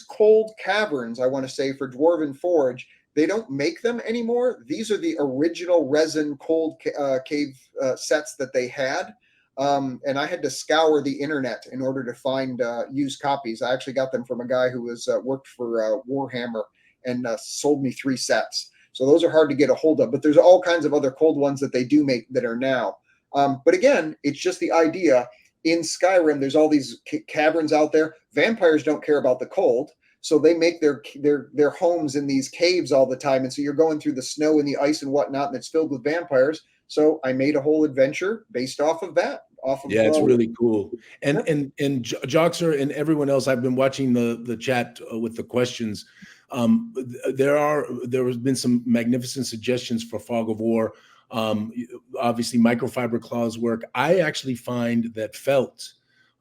cold caverns, I want to say, for Dwarven Forge, they don't make them anymore. These are the original resin cold cave sets that they had. And I had to scour the internet in order to find used copies. I actually got them from a guy who worked for Warhammer and sold me 3 sets. So those are hard to get a hold of, but there's all kinds of other cold ones that they do make that are now. But again, it's just the idea. In Skyrim, there's all these caverns out there. Vampires don't care about the cold, so they make their homes in these caves all the time. And so you're going through the snow and the ice and whatnot, and it's filled with vampires. So I made a whole adventure based off of that. It's really cool. And Joxer and everyone else, I've been watching the chat with the questions. There has been some magnificent suggestions for Fog of War. Obviously, microfiber claws work. I actually find that felt.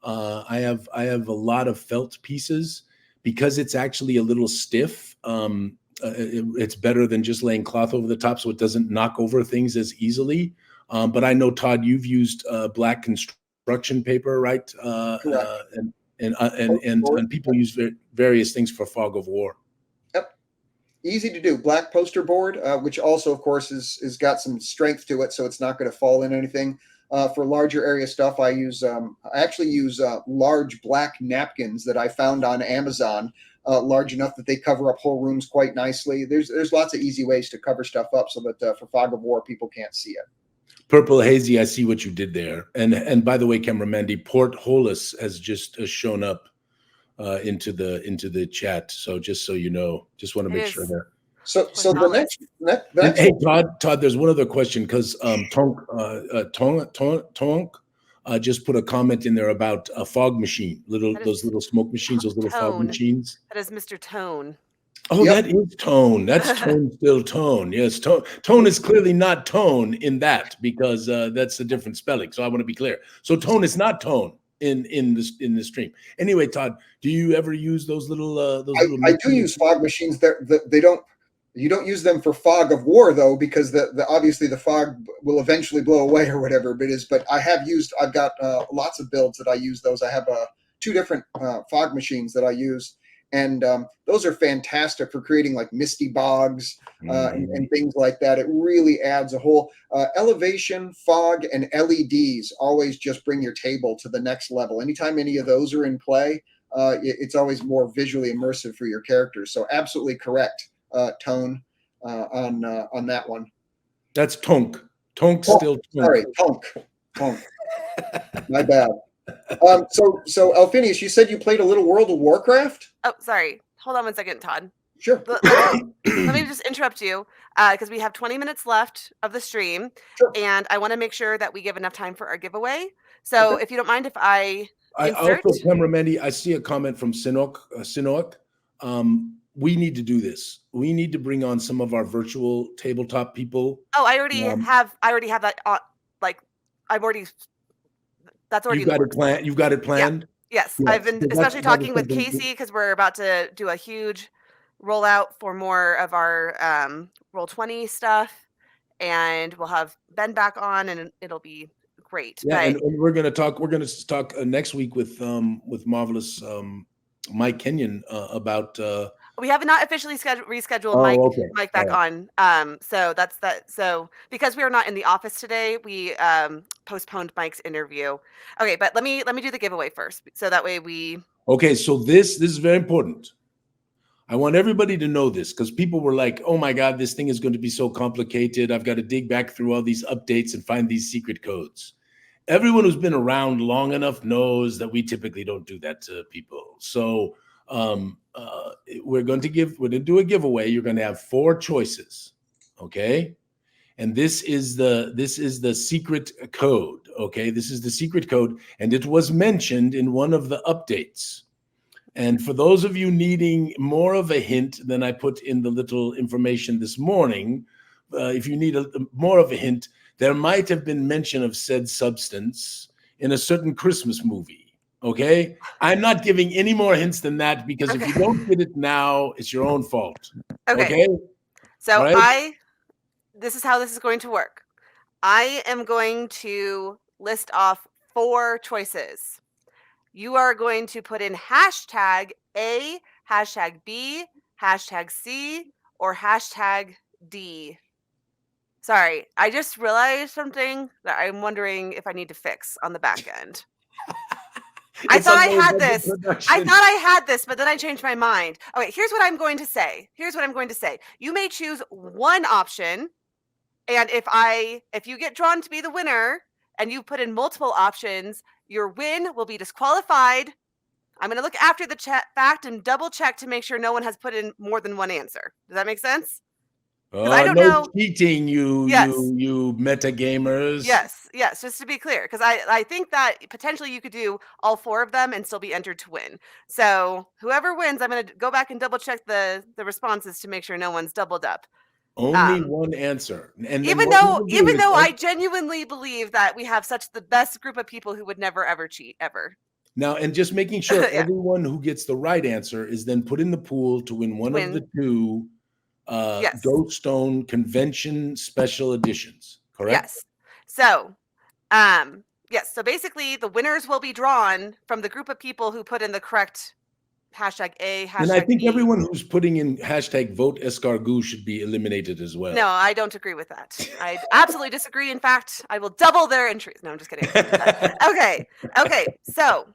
I have a lot of felt pieces because it's actually a little stiff. It's better than just laying cloth over the top, so it doesn't knock over things as easily. But I know, Todd, you've used black construction paper, right? And people use various things for Fog of War. Yep, easy to do. Black poster board, which also, of course, is got some strength to it, so it's not going to fall in anything. For larger area stuff, I actually use large black napkins that I found on Amazon, large enough that they cover up whole rooms quite nicely. There's lots of easy ways to cover stuff up so that for Fog of War, people can't see it. Purple Hazy, I see what you did there. And by the way, Camera Mandy, Port Holus has just shown up into the chat. So just so you know, just want to make sure there. So the next hey, Todd, there's one other question because Tonk just put a comment in there about a fog machine, those little smoke machines, those little fog machines. That is Mr. Tone. Oh, yep. That is Tone. That's Tone, still Tone. Yes, Tone is clearly not Tone in that because that's a different spelling. So I want to be clear. So Tone is not Tone in the stream. Anyway, Todd, do you ever use those little? I do use fog machines. You don't use them for Fog of War though, because obviously the fog will eventually blow away or whatever. But I've got lots of builds that I use those. I have 2 different fog machines that I use. And those are fantastic for creating like misty bogs and things like that. It really adds a whole elevation, fog, and LEDs always just bring your table to the next level. Anytime any of those are in play, it's always more visually immersive for your characters. So absolutely correct, Tone, on that one. That's Tonk. Tonk still Tonk. Sorry, Tonk. My bad. So Alphinius, you said you played a little World of Warcraft? Oh, sorry. Hold on one second, Todd. Sure. Let me just interrupt you because we have 20 minutes left of the stream, Sure. And I want to make sure that we give enough time for our giveaway. So if you don't mind if I insert. Also, Camera Mandy, I see a comment from Sinoak. We need to do this. We need to bring on some of our virtual tabletop people. Oh, I already have that. That's already. You've got it planned. You've got it planned. Yes, Yes, I've been so especially that was talking with something. Casey because we're about to do a huge rollout for more of our Roll20 stuff, and we'll have Ben back on, and it'll be great. Yeah, But and we're gonna talk. We're gonna talk next week with marvelous Mike Kenyon about. we have not officially rescheduled Oh, okay, Mike all back right. on. So that's that. So because we are not in the office today, we postponed Mike's interview. Okay, but let me do the giveaway first, so that way we. Okay, so this is very important. I want everybody to know this because people were like, "Oh my God, this thing is going to be so complicated. I've got to dig back through all these updates and find these secret codes." Everyone who's been around long enough knows that we typically don't do that to people. So we're going to do a giveaway. You're going to have 4 choices, okay? And this is the secret code, okay? This is the secret code, and it was mentioned in one of the updates. And for those of you needing more of a hint than I put in the little information this morning, if you need more of a hint, there might have been mention of said substance in a certain Christmas movie. Okay? I'm not giving any more hints than that because if you don't get it now, it's your own fault. Okay? So right? this is how this is going to work. I am going to list off 4 choices. You are going to put in hashtag A, hashtag B, hashtag C, or hashtag D. Sorry, I just realized something that I'm wondering if I need to fix on the back end. I thought I had this. But then I changed my mind. Okay, here's what I'm going to say. You may choose one option, and if you get drawn to be the winner and you put in multiple options, your win will be disqualified. I'm going to look after the fact and double check to make sure no one has put in more than one answer. Does that make sense? I don't know. Cheating, you meta gamers. Yes, just to be clear, because I think that potentially you could do all 4 of them and still be entered to win. So whoever wins, I'm going to go back and double check the responses to make sure no one's doubled up. Only one answer. And even though I genuinely believe that we have such the best group of people who would never ever cheat ever. Now, and just making sure everyone who gets the right answer is then put in the pool to win one of the 2 Ghost Stone Convention special editions, correct? Yes. So, yes. So basically, the winners will be drawn from the group of people who put in the correct hashtag A, hashtag And I think B. everyone who's putting in hashtag vote escargot should be eliminated as well. No, I don't agree with that. I absolutely disagree. In fact, I will double their entries. No, I'm just kidding. Okay. So,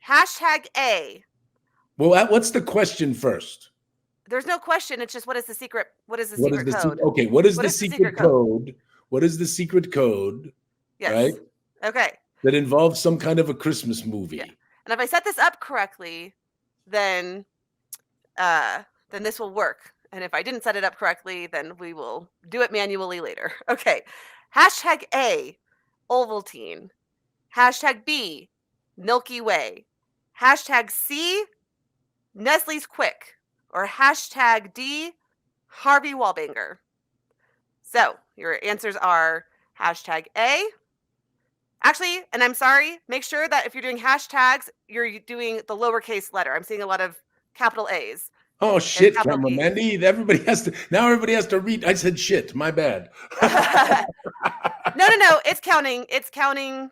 hashtag A. Well, what's the question first? There's no question. It's just what is the secret? What is the secret code? Okay, what is the secret code? What is the secret code? Yes. Right? Okay. That involves some kind of a Christmas movie. Yeah. And if I set this up correctly, then this will work. And if I didn't set it up correctly, then we will do it manually later. Okay. Hashtag A, Ovaltine. Hashtag B, Milky Way. Hashtag C, Nestle's Quick. Or hashtag D, Harvey Wallbanger. So your answers are hashtag A. Actually, and I'm sorry, make sure that if you're doing hashtags, you're doing the lowercase letter. I'm seeing a lot of capital A's. Oh shit, Cameron Mandy. Everybody has to read. I said shit. My bad. No. It's counting. It's counting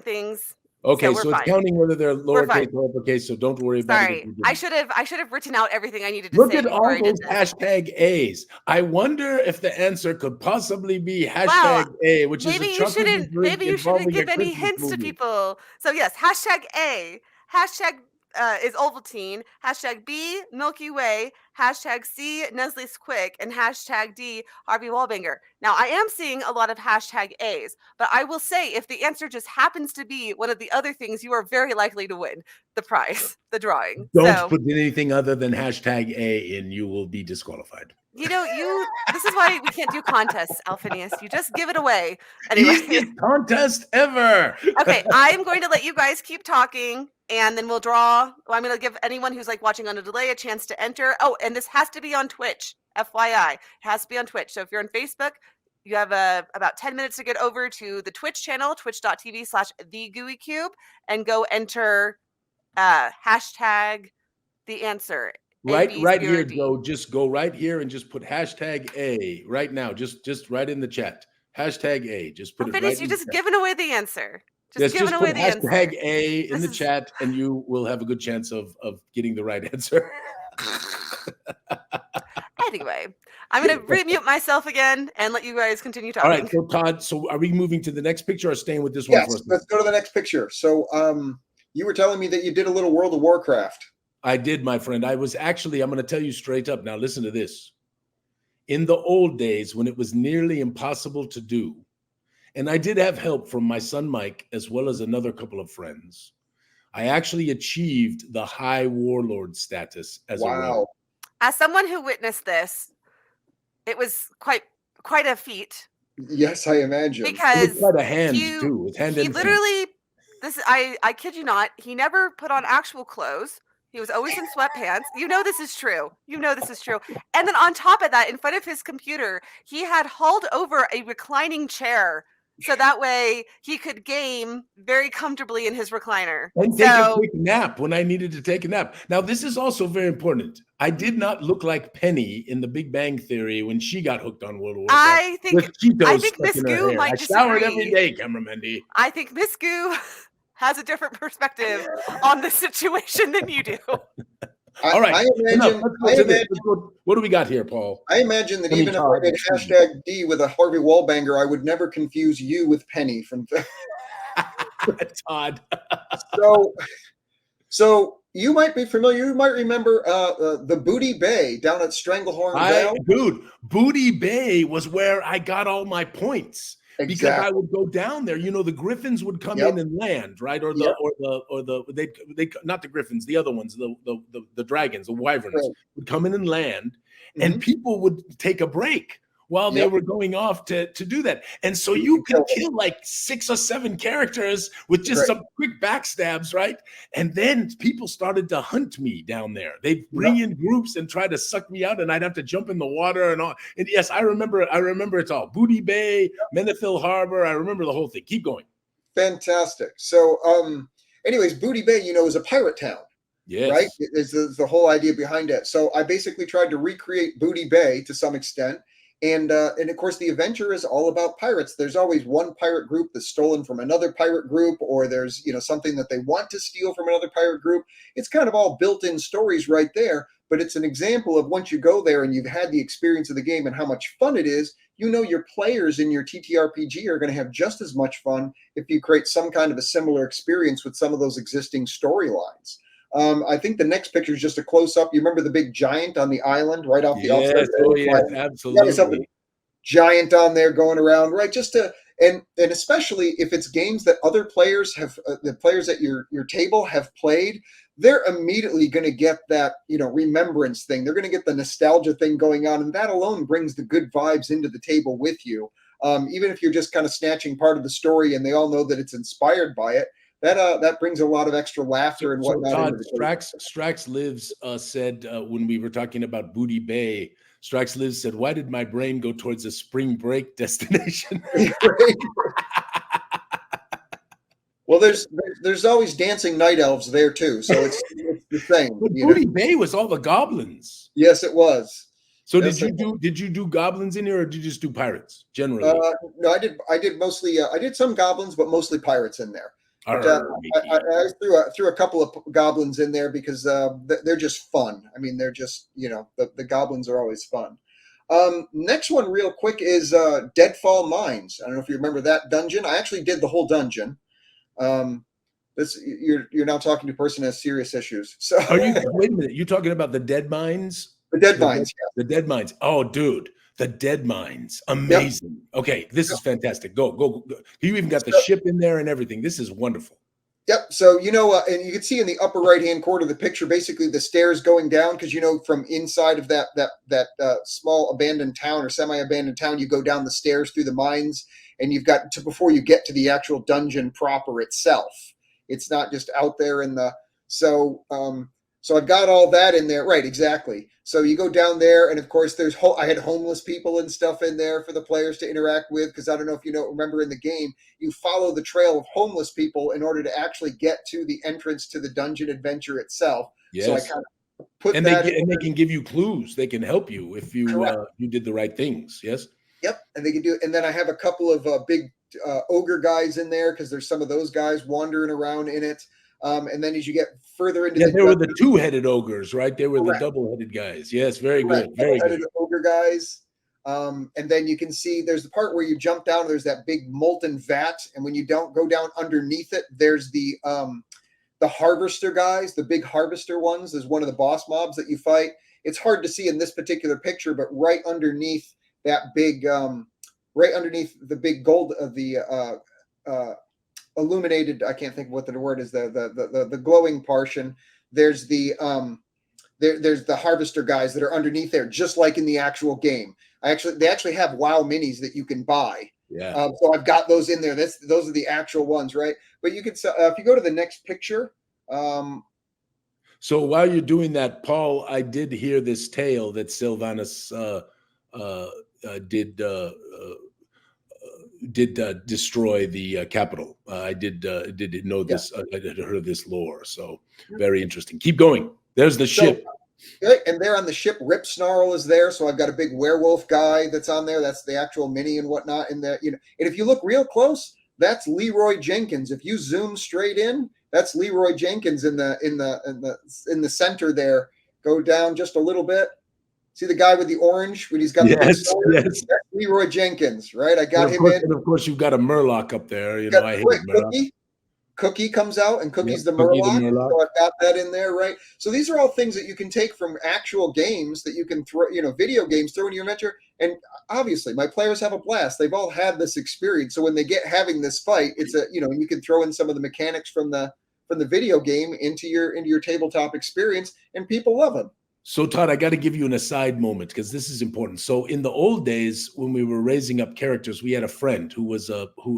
things. Okay, so it's counting whether they're lowercase or uppercase. So don't worry about it. Sorry, I should have written out everything I needed to Look say. at all those hashtag A's. I wonder if the answer could possibly be hashtag A, which is a chocolate drink. Maybe you shouldn't give any hints to people. So yes, hashtag A. Hashtag is Ovaltine. Hashtag B, Milky Way. Hashtag C, Nestle's Quick. And hashtag D, Harvey Wallbanger. Now, I am seeing a lot of hashtag A's, but I will say if the answer just happens to be one of the other things, you are very likely to win the prize, the drawing. Don't put anything other than hashtag A in. You will be disqualified. This is why we can't do contests, Alphinius. You just give it away. Anyway. Easiest contest ever. Okay, I'm going to let you guys keep talking, and then we'll draw. I'm going to give anyone who's watching on a delay a chance to enter. Oh, and this has to be on Twitch, FYI. It has to be on Twitch. So if you're on Facebook, you have about 10 minutes to get over to the Twitch channel, twitch.tv/the Gooey Cube, and go enter hashtag the answer. A, Right, B, right C, or here, D. Joe. Just go right here and just put hashtag A right now. Just right in the chat. Hashtag A. Just put it right Alphinius, in you're the just chat. giving away the answer. Yes, Giving just put away the hashtag answer. A in This the is- chat, and you will have a good chance of getting the right answer. Anyway, I'm going to remute myself again and let you guys continue All talking. right, so Todd, so are we moving to the next picture or staying with this one Yes, for us? let's go to the next picture. So you were telling me that you did a little World of Warcraft. I did, my friend. I'm going to tell you straight up. Now, listen to this. In the old days, when it was nearly impossible to do, and I did have help from my son Mike, as well as another couple of friends, I actually achieved the high warlord status as a rebel. As someone who witnessed this, it was quite a feat. Yes, I imagine. Because quite a hand he too. With hand he and literally, this I kid you not, he never put on actual clothes. He was always in sweatpants. You know this is true. And then on top of that, in front of his computer, he had hauled over a reclining chair so that way he could game very comfortably in his recliner. And take a quick nap when I needed to take a nap. Now, this is also very important. I did not look like Penny in The Big Bang Theory when she got hooked on World of Warcraft. I think Miss Goo might disagree. I showered every day, cameraman. I think Miss Goo has a different perspective on the situation than you do. All right. I imagine, what do we got here, Paul? I imagine that even if I did hashtag D with a Harvey Wallbanger, I would never confuse you with Penny from Todd. So you might be familiar. You might remember the Booty Bay down at Stranglehorn Vale. Dude, Booty Bay was where I got all my points. Exactly. Because I would go down there, the Griffins would come in and land, right? Or they not the Griffins, the other ones, the dragons, the wyverns would come in and land, and people would take a break while they were going off to do that. And so you could kill like 6 or 7 characters with just some quick backstabs, right? And then people started to hunt me down there. They'd bring in groups and try to suck me out, and I'd have to jump in the water and all. And yes, I remember it all. Booty Bay, Menethil Harbor. I remember the whole thing. Keep going. Fantastic. So anyways, Booty Bay, is a pirate town. Yes. Right? Is the whole idea behind it. So I basically tried to recreate Booty Bay to some extent. And of course, the adventure is all about pirates. There's always one pirate group that's stolen from another pirate group, or there's something that they want to steal from another pirate group. It's kind of all built-in stories right there. But it's an example of once you go there and you've had the experience of the game and how much fun it is, your players in your TTRPG are going to have just as much fun if you create some kind of a similar experience with some of those existing storylines. I think the next picture is just a close-up. You remember the big giant on the island right off the outside? Oh, yes, absolutely. Giant on there going around, right? Just to and especially if it's games that other players have, the players at your table have played, they're immediately going to get that remembrance thing. They're going to get the nostalgia thing going on, and that alone brings the good vibes into the table with you. Even if you're just kind of snatching part of the story, and they all know that it's inspired by it. That brings a lot of extra laughter and whatnot. Strax Lives said when we were talking about Booty Bay, Strax Lives said, "Why did my brain go towards a spring break destination?" Well, there's always dancing night elves there too, so it's the same. But Booty Bay was all the goblins. Yes, it was. So did you do goblins in here, or did you just do pirates generally? No, I did mostly. I did some goblins, but mostly pirates in there. But, I threw a couple of goblins in there because they're just fun. I mean, they're just the goblins are always fun. Next one, real quick, is Deadfall Mines. I don't know if you remember that dungeon. I actually did the whole dungeon. You're now talking to a person who has serious issues. So wait a minute. You're talking about the Dead Mines? The Dead Mines. The Dead Mines. Oh, dude. The Dead Mines. Amazing. Yep. Okay, this is fantastic. Go. You even got the ship in there and everything. This is wonderful. Yep. So, and you can see in the upper right-hand corner of the picture, basically the stairs going down, because, from inside of that small abandoned town or semi-abandoned town, you go down the stairs through the mines, and you've got to, before you get to the actual dungeon proper itself. It's not just out there in the, so So I've got all that in there. Right, exactly. So you go down there, and of course, I had homeless people and stuff in there for the players to interact with, because I don't know if you remember in the game, you follow the trail of homeless people in order to actually get to the entrance to the dungeon adventure itself. Yes. So I kind of put and that they can give you clues. They can help you if you you did the right things. Yes. Yep, and they can do it. And then I have a couple of big ogre guys in there, because there's some of those guys wandering around in it. And then as you get further into there were the two-headed ogres, right? They were the double-headed guys. Yes, very good. Very good. Ogre guys. And then you can see there's the part where you jump down, and there's that big molten vat. And when you don't go down underneath it, there's the harvester guys, the big harvester ones. There's one of the boss mobs that you fight. It's hard to see in this particular picture, but right underneath that big, right underneath the big gold of the illuminated, I can't think of what the word is, the glowing portion, there's the there's the harvester guys that are underneath there, just like in the actual game. They actually have WoW minis that you can buy. Yeah. So I've got those in there. Those are the actual ones, right? But you can if you go to the next picture. So while you're doing that, Paul, I did hear this tale that Sylvanus did destroy the capital. I did know this. I had heard this lore. So very interesting. Keep going. There's the ship. And there on the ship, Rip Snarl is there. So I've got a big werewolf guy that's on there. That's the actual mini and whatnot in there. And if you look real close, that's Leroy Jenkins. If you zoom straight in, that's Leroy Jenkins in the center there. Go down just a little bit. See the guy with the orange when he's got the big sword? Yes. That's Leroy Jenkins, right? I got him in. And of course, you've got a Murloc up there. I hate Murloc. Cookie comes out, and Cookie's the Murloc. So I've got that in there, right? So these are all things that you can take from actual games that you can throw, video games, throw in your adventure. And obviously, my players have a blast. They've all had this experience. So when they having this fight, it's you can throw in some of the mechanics from the video game into your tabletop experience, and people love them. So Todd, I got to give you an aside moment, because this is important. So in the old days, when we were raising up characters, we had a friend who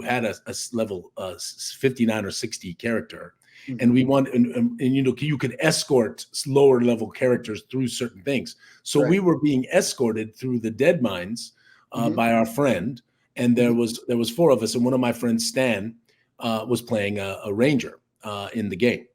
had a level 59 or 60 character, and we want and you could escort lower level characters through certain things. So we were being escorted through the dead mines by our friend, and there was 4 of us, and one of my friends, Stan, was playing a ranger in the game.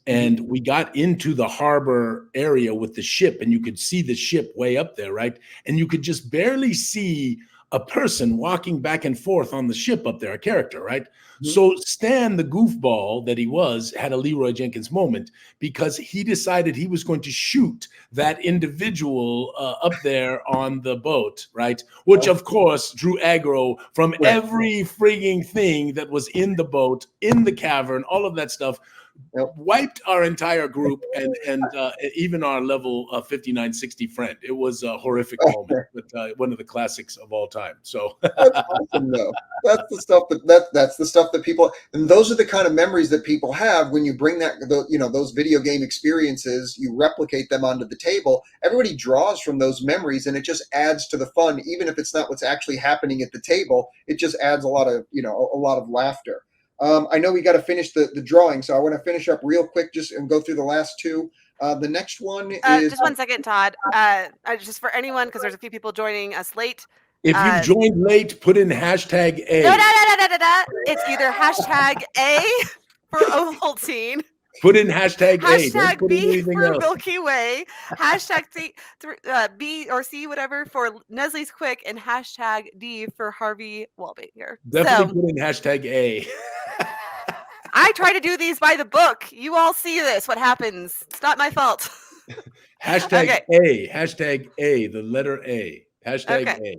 And we got into the harbor area with the ship, and you could see the ship way up there, right? And you could just barely see a person walking back and forth on the ship up there, a character, right? So Stan, the goofball that he was, had a Leroy Jenkins moment, because he decided he was going to shoot that individual up there on the boat, right? Which, of course, drew aggro from every frigging thing that was in the boat, in the cavern, all of that stuff. Wiped our entire group and even our level 5960 friend. It was a horrific moment, but one of the classics of all time. So that's awesome, though. That's the stuff that's the stuff that people, and those are the kind of memories that people have when you bring those video game experiences, you replicate them onto the table. Everybody draws from those memories, and it just adds to the fun, even if it's not what's actually happening at the table. It just adds a lot of laughter. I know we got to finish the drawing, so I want to finish up real quick and go through the last 2. The next one is... Just one second, Todd. Just for anyone, because there's a few people joining us late. If you've joined late, put in hashtag A. No. It's either hashtag A for Ovaltine. Put in hashtag A. Hashtag B for Milky Way. Hashtag B or C, whatever, for Nestle's Quick, and hashtag D for Harvey Wallbanger. Definitely put in hashtag A. I try to do these by the book. You all see this. What happens? It's not my fault. Hashtag A. Hashtag A. The letter A. Hashtag A.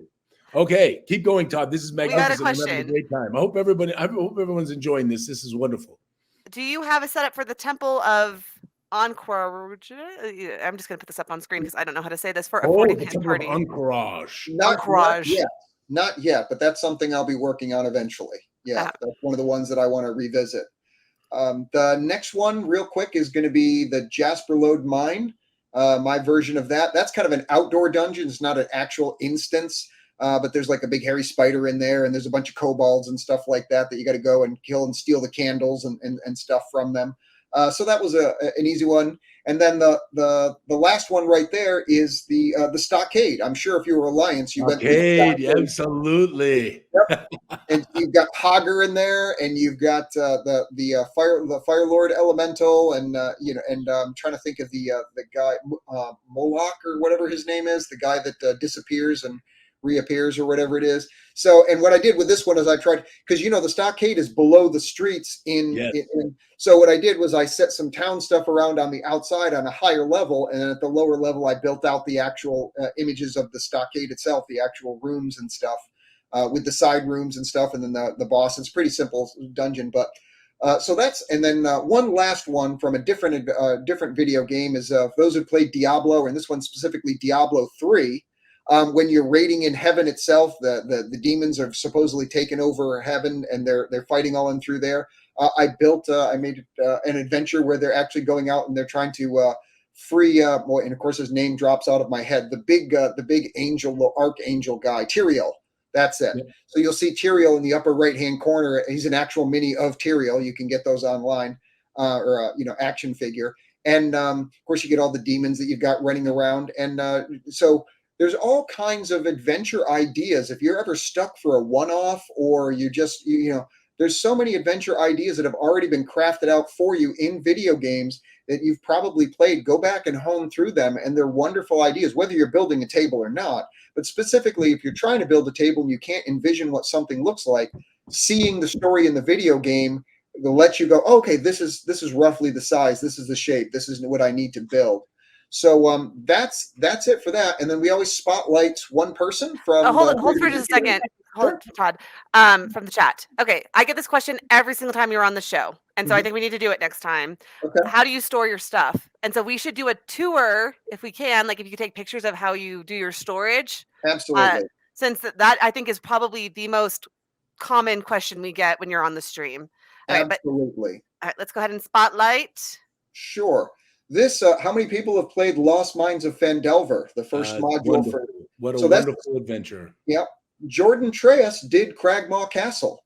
Okay, keep going, Todd. This is magnificent. We got a question. I'm having a great time. I hope everyone's enjoying this. This is wonderful. Do you have a setup for the Temple of Encourage? I'm just going to put this up on screen because I don't know how to say this for a 40-man party. Encourage. Not yet, but that's something I'll be working on eventually. Yeah, that's one of the ones that I want to revisit. The next one, real quick, is going to be the Jasper Lode Mine. My version of that. That's kind of an outdoor dungeon. It's not an actual instance. But there's like a big hairy spider in there, and there's a bunch of kobolds and stuff like that you got to go and kill and steal the candles and stuff from them. So that was an easy one. And then the last one right there is the stockade. I'm sure if you were Alliance, you went through the Arcade, stockade. absolutely. Yep. And you've got Hogger in there, and you've got the Fire Lord Elemental, and I'm trying to think of the guy Moloch or whatever his name is, the guy that disappears and reappears or whatever it is. So, and what I did with this one is I tried, because the stockade is below the streets so what I did was I set some town stuff around on the outside on a higher level, and then at the lower level I built out the actual images of the stockade itself, the actual rooms and stuff. With the side rooms and stuff, and then the boss. It's pretty simple dungeon, but so that's, and then one last one from a different video game is those who played Diablo, and this one specifically Diablo 3. When you're raiding in heaven itself, the demons are supposedly taken over heaven, and they're fighting all in through there. I made an adventure where they're actually going out and they're trying to free. And of course his name drops out of my head. The big angel, the archangel guy, Tyrael. That's it. Yep. So you'll see Tyrael in the upper right-hand corner. He's an actual mini of Tyrael. You can get those online, or action figure. And of course, you get all the demons that you've got running around. And so there's all kinds of adventure ideas. If you're ever stuck for a one-off, or you just there's so many adventure ideas that have already been crafted out for you in video games that you've probably played. Go back and hone through them, and they're wonderful ideas, whether you're building a table or not. But specifically, if you're trying to build a table and you can't envision what something looks like, seeing the story in the video game will let you go, okay, this is roughly the size, this is the shape, this is what I need to build. So that's it for that. And then we always spotlight one person from. Hold for just a second. Hold on, Todd. From the chat. Okay, I get this question every single time you're on the show, and so I think we need to do it next time. Okay. How do you store your stuff? And so we should do a tour if we can. Like if you could take pictures of how you do your storage. Absolutely. Since that I think is probably the most common question we get when you're on the stream. Absolutely. All right, let's go ahead and spotlight. Sure. This how many people have played Lost Mines of Phandelver, the first module? Wonderful. What a wonderful adventure. Yep. Jordan Treyas did Cragmaw Castle.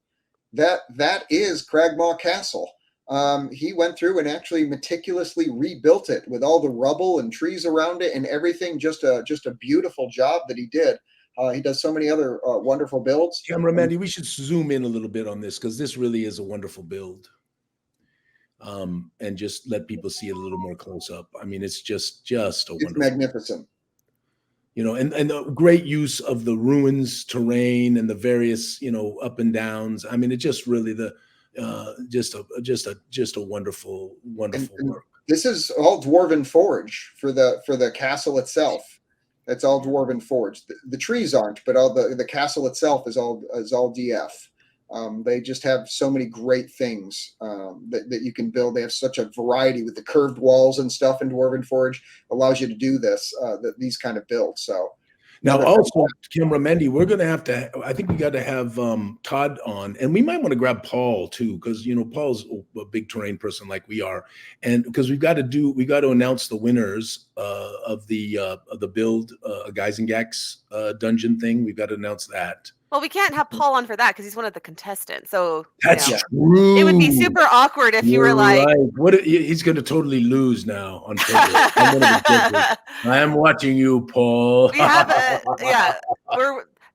That is Cragmaw Castle. He went through and actually meticulously rebuilt it with all the rubble and trees around it and everything. Just a beautiful job that he did. He does so many other wonderful builds. Cameraman, we should zoom in a little bit on this, because this really is a wonderful build. And just let people see it a little more close up. I mean, it's just a wonderful. It's magnificent. And the great use of the ruins terrain and the various, up and downs. I mean, it just really just a wonderful work. This is all Dwarven Forge for the castle itself. That's all Dwarven Forge. The trees aren't, but all the castle itself is all DF. They just have so many great things that you can build. They have such a variety with the curved walls and stuff in Dwarven Forge. Allows you to do these kind of builds. So now also, Camera Mendy, we're going to have to, I think we got to have Todd on, and we might want to grab Paul too, because Paul's a big terrain person like we are, and because we got to announce the winners of the build Geisengax dungeon thing. We've got to announce that. Well, we can't have Paul on for that because he's one of the contestants. So that's true. It would be super awkward if you were like, right. He's going to totally lose now on purpose. I am watching you, Paul. We have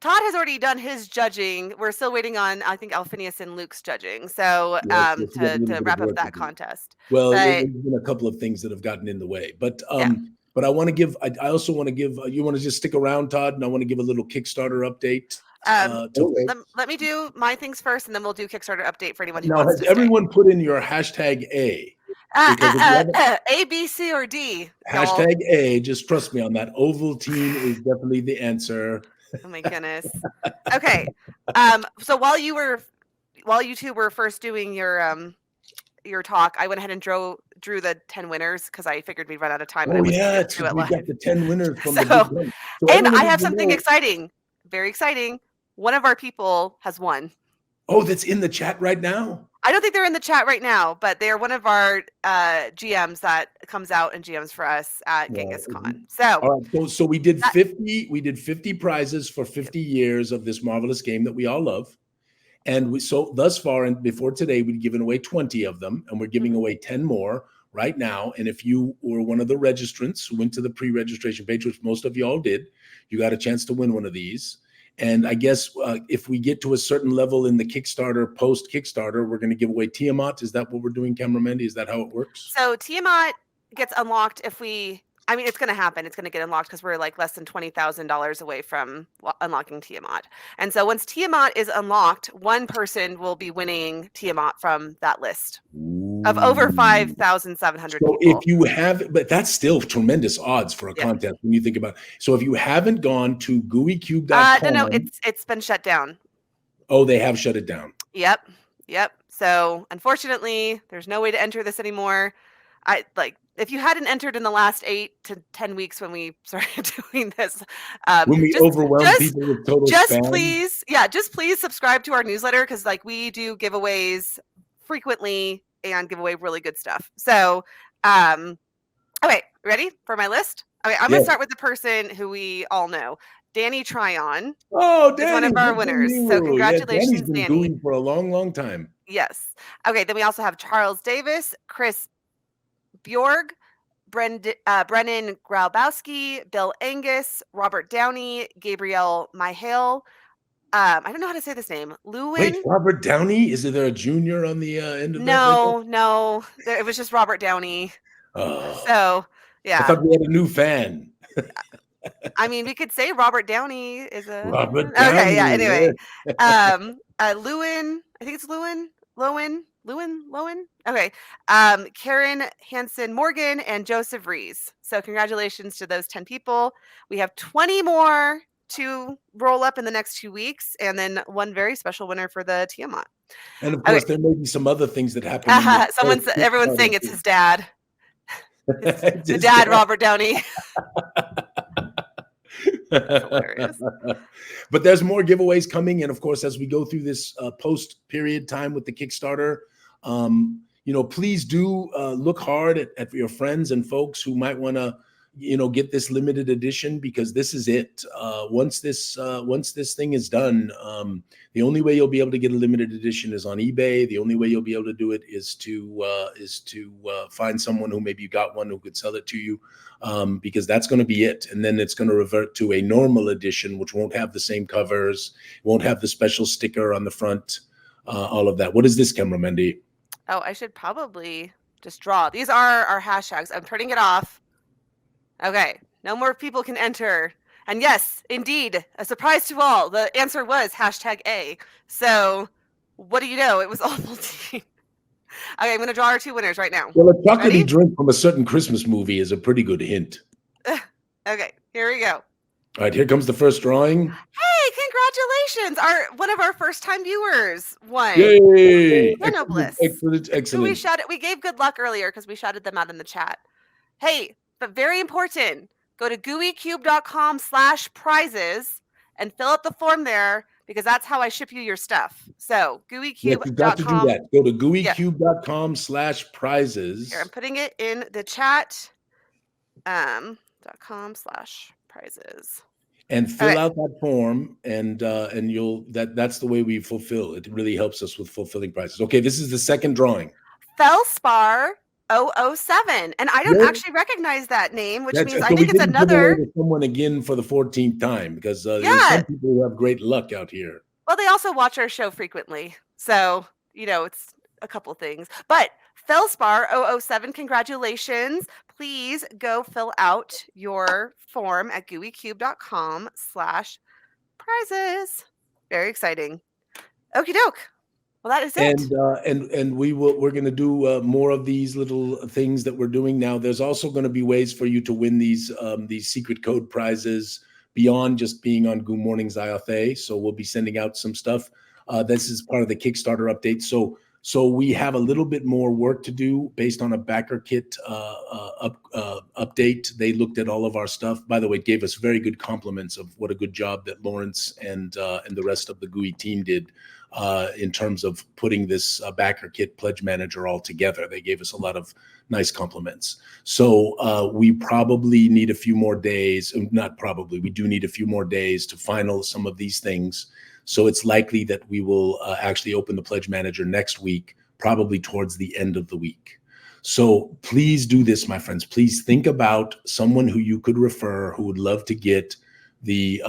Todd has already done his judging. We're still waiting on, I think, Alphinius and Luke's judging. So to wrap up that contest. Well, there's been a couple of things that have gotten in the way, but I want to give. I also want to give. You want to just stick around, Todd, and I want to give a little Kickstarter update. Let me do my things first, and then we'll do Kickstarter update for anyone who wants to. Has everyone put in your hashtag A? A, B, C, or D. Hashtag A. Just trust me on that. Ovaltine is definitely the answer. Oh my goodness. Okay. So while you two were first doing your talk, I went ahead and drew the 10 winners because I figured we'd run out of time. Oh yeah, we got the 10 winners from the big one. And I have something exciting, very exciting. One of our people has won. Oh, that's in the chat right now? I don't think they're in the chat right now, but they're one of our GMs that comes out and GMs for us at Genghis Con. So we did 50 prizes for 50 years of this marvelous game that we all love. And so thus far, and before today, we've given away 20 of them, and we're giving away 10 more right now. And if you were one of the registrants who went to the pre-registration page, which most of you all did, you got a chance to win one of these. And I guess if we get to a certain level in the Kickstarter, post-Kickstarter, we're going to give away Tiamat. Is that what we're doing, Camera Mandy? Is that how it works? So Tiamat gets unlocked if we, I mean, it's going to happen. It's going to get unlocked because we're like less than $20,000 away from unlocking Tiamat. And so once Tiamat is unlocked, one person will be winning Tiamat from that list of over 5,700 So people. if you have, but that's still tremendous odds for a contest when you think about it. So if you haven't gone to gooeycube.com. No, it's been shut down. Oh, they have shut it down. Yep. So unfortunately, there's no way to enter this anymore. If you hadn't entered in the last 8 to 10 weeks when we started doing this, when we overwhelm people with total spam. Just please subscribe to our newsletter, because like we do giveaways frequently and give away really good stuff. So, okay, ready for my list? Okay, I'm gonna start with the person who we all know. Danny Tryon. Oh, Danny, is one of our winners. So congratulations, Danny's been Danny. Gooey for a long, long time. Yes. Okay, then we also have Charles Davis, Chris Bjorg, Brennan Grabowski, Bill Angus, Robert Downey, Gabriel Myhale. I don't know how to say this name. Lewin. Wait, Robert Downey? Is there a junior on the end of that? No. It was just Robert Downey. Oh. So, yeah. I thought we had a new fan. I mean, we could say Robert Downey is a Robert Downey. Okay, yeah. Anyway, Lewin. I think it's Lewin. Okay. Karen Hansen Morgan and Joseph Rees. So congratulations to those 10 people. We have 20 more to roll up in the next 2 weeks, and then one very special winner for the Tiamat. And of course, there may be some other things that happen. Everyone's saying it's his dad. The dad, Robert Downey. That's hilarious. But there's more giveaways coming, and of course, as we go through this post period time with the Kickstarter, please do look hard at your friends and folks who might want to get this limited edition, because this is it. Once this thing is done, the only way you'll be able to get a limited edition is on eBay. The only way you'll be able to do it is to find someone who maybe got one who could sell it to you, because that's going to be it. And then it's going to revert to a normal edition, which won't have the same covers, won't have the special sticker on the front, all of that. What is this, Camera Mandy? Oh, I should probably just draw. These are our hashtags. I'm turning it off. Okay, no more people can enter. And yes, indeed, a surprise to all. The answer was #A. So what do you know? It was Ovaltine. Okay, I'm going to draw our 2 winners right now. Well, a chocolatey drink from a certain Christmas movie is a pretty good hint. Okay, here we go. All right, here comes the first drawing. Hey, congratulations! One of our first-time viewers won. Yay! Bliss. Excellent. So we gave good luck earlier because we shouted them out in the chat. Hey, but very important, go to gooeycube.com/prizes and fill out the form there, because that's how I ship you your stuff. So gooeycube.com. Yes, you've got to do that. Go to gooeycube.com/prizes. Here, I'm putting it in the chat. .com/prizes. And fill out that form, and that's the way we fulfill. It really helps us with fulfilling prizes. Okay, this is the second drawing. Felspar 007, and I don't actually recognize that name, which means I think it's another. Someone again for the 14th time, because there's some people who have great luck out here. Well, they also watch our show frequently, so it's a couple things. But Felspar 007, congratulations! Please go fill out your form at gooeycube.com/prizes. Very exciting. Okie doke. Well, that is it. And we're going to do more of these little things that we're doing now. There's also going to be ways for you to win these secret code prizes beyond just being on Goo Morning Zyathé. So we'll be sending out some stuff. This is part of the Kickstarter update. So we have a little bit more work to do based on a backer kit update. They looked at all of our stuff. By the way, gave us very good compliments of what a good job that Lawrence and the rest of the Gooey team did in terms of putting this backer kit pledge manager all together. They gave us a lot of nice compliments. So we probably need a few more days. Not probably. We do need a few more days to final some of these things, So it's likely that we will actually open the Pledge Manager next week, probably towards the end of the week. So please do this, my friends. Please think about someone who you could refer who would love to get the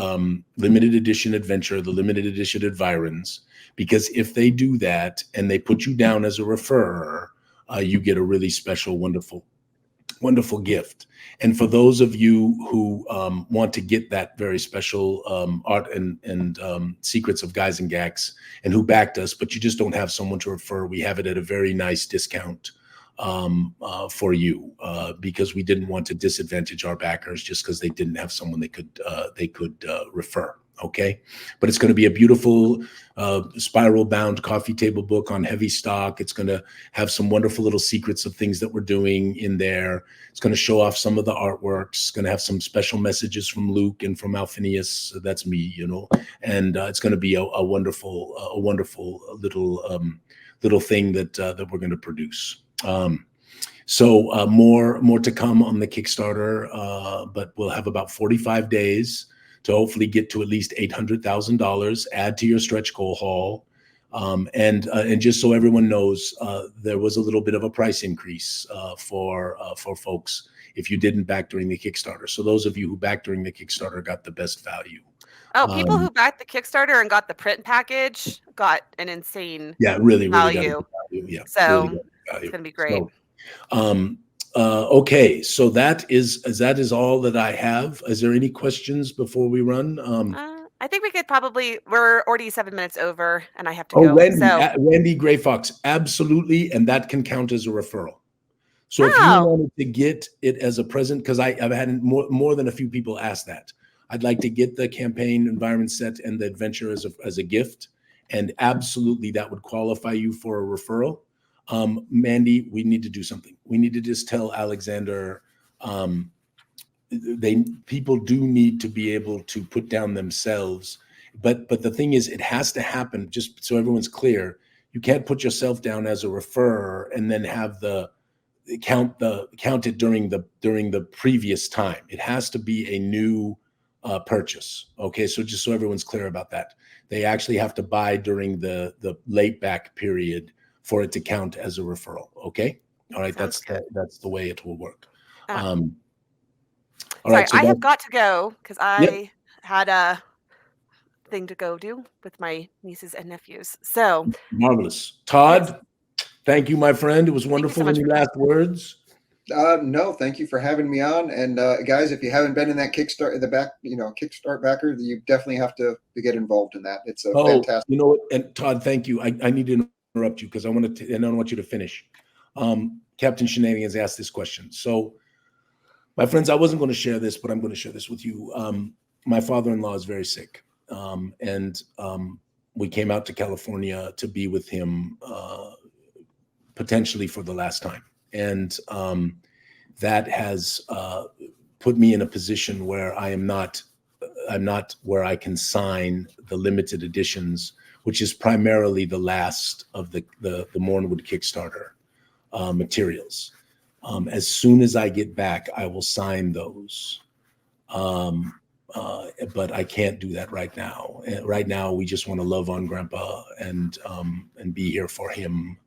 limited edition adventure, the limited edition Environs, because if they do that and they put you down as a referrer, you get a really special, wonderful gift. And for those of you who want to get that very special art and secrets of Guys and Gags, and who backed us, but you just don't have someone to refer, we have it at a very nice discount for you, because we didn't want to disadvantage our backers just because they didn't have someone they could refer. Okay, but it's going to be a beautiful spiral bound coffee table book on heavy stock. It's going to have some wonderful little secrets of things that we're doing in there. It's going to show off some of the artworks. It's going to have some special messages from Luke and from Alphinius. That's me, and it's going to be a wonderful little thing that we're going to produce. So more to come on the Kickstarter, but we'll have about 45 days to hopefully get to at least $800,000, add to your stretch goal haul. And just so everyone knows, there was a little bit of a price increase for folks if you didn't back during the Kickstarter. So those of you who backed during the Kickstarter got the best value. Oh, people who backed the Kickstarter and got the print package got an insane really value. Got value. Yeah, so really it's going to be great. So, okay, so that is all that I have. Is there any questions before we run? I think we could we're already 7 minutes over and I have to go. Wendy Gray Fox, absolutely, and that can count as a referral. So if you wanted to get it as a present, because I've had more than a few people ask that, I'd like to get the campaign environment set and the adventure as a gift, and absolutely that would qualify you for a referral. Mandy, we need to do something. We need to just tell Alexander, people do need to be able to put down themselves, but the thing is, it has to happen, just so everyone's clear. You can't put yourself down as a referrer and then have count it during the previous time. It has to be a new purchase. Okay, so just so everyone's clear about that, they actually have to buy during the late back period for it to count as a referral. Okay. All right. That's the way it will work. All right. So I have got to go because I had a thing to go do with my nieces and nephews. So marvelous. Todd, thank you, my friend. It was wonderful. Any last words? No, thank you for having me on. And guys, if you haven't been in that Kickstart, Kickstart backer, you definitely have to get involved in that. It's a fantastic. You know what? And Todd, thank you. I need to interrupt you because I don't want you to finish. Captain Shenanigans asked this question. So, my friends, I wasn't going to share this, but I'm going to share this with you. My father-in-law is very sick, and we came out to California to be with him, potentially for the last time, and that has put me in a position where I'm not where I can sign the limited editions, which is primarily the last of the Mornwood Kickstarter materials. As soon as I get back, I will sign those. But I can't do that right now. Right now, we just want to love on Grandpa and be here for him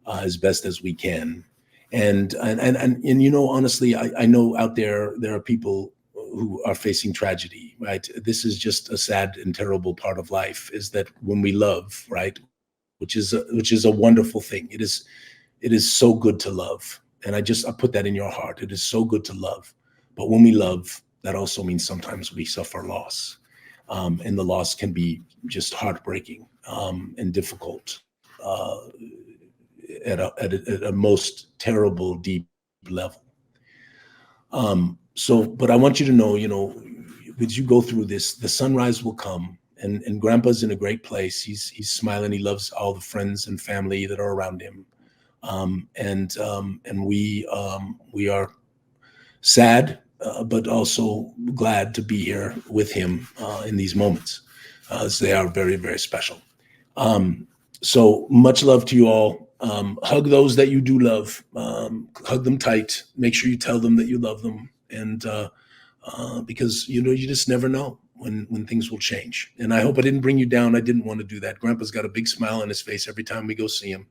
as best as we can. And honestly, I know out there are people who are facing tragedy, right? This is just a sad and terrible part of life, is that when we love, right, which is a wonderful thing. It is so good to love. And I put that in your heart. It is so good to love. But when we love, that also means sometimes we suffer loss. And the loss can be just heartbreaking and difficult at a most terrible, deep level. But I want you to know, as you go through this, the sunrise will come, and Grandpa's in a great place. He's smiling. He loves all the friends and family that are around him. And we are sad, but also glad to be here with him in these moments, as they are very, very special. So much love to you all. Hug those that you do love. Hug them tight. Make sure you tell them that you love them. And because you just never know when things will change. And I hope I didn't bring you down. I didn't want to do that. Grandpa's got a big smile on his face every time we go see him.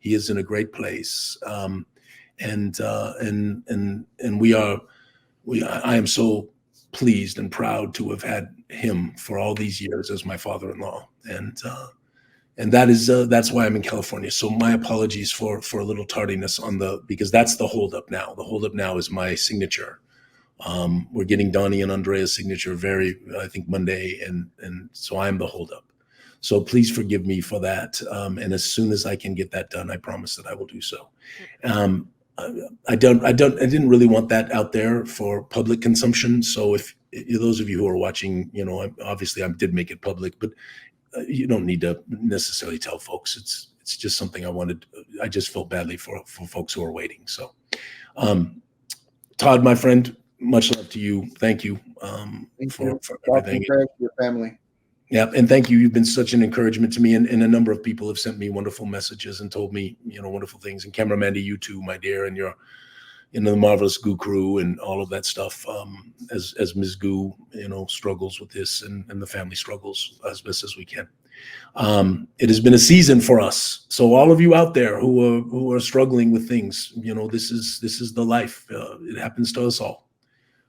He is in a great place. And I am so pleased and proud to have had him for all these years as my father-in-law. And that's why I'm in California. So my apologies for a little tardiness because that's the holdup now. The holdup now is my signature. We're getting Donnie and Andrea's signature I think Monday, and so I'm the holdup. So please forgive me for that. And as soon as I can get that done, I promise that I will do so. I didn't really want that out there for public consumption. So if those of you who are watching, obviously I did make it public, but you don't need to necessarily tell folks. It's just something I just felt badly for folks who are waiting. So, Todd, my friend, much love to you. Thank you for everything. For your family. Yeah, and thank you. You've been such an encouragement to me, and a number of people have sent me wonderful messages and told me, wonderful things. And Camera Mandy, you too, my dear, and your, the marvelous Goo crew and all of that stuff. As Ms. Goo, struggles with this, and the family struggles as best as we can. It has been a season for us. So all of you out there who are struggling with things, this is the life. It happens to us all,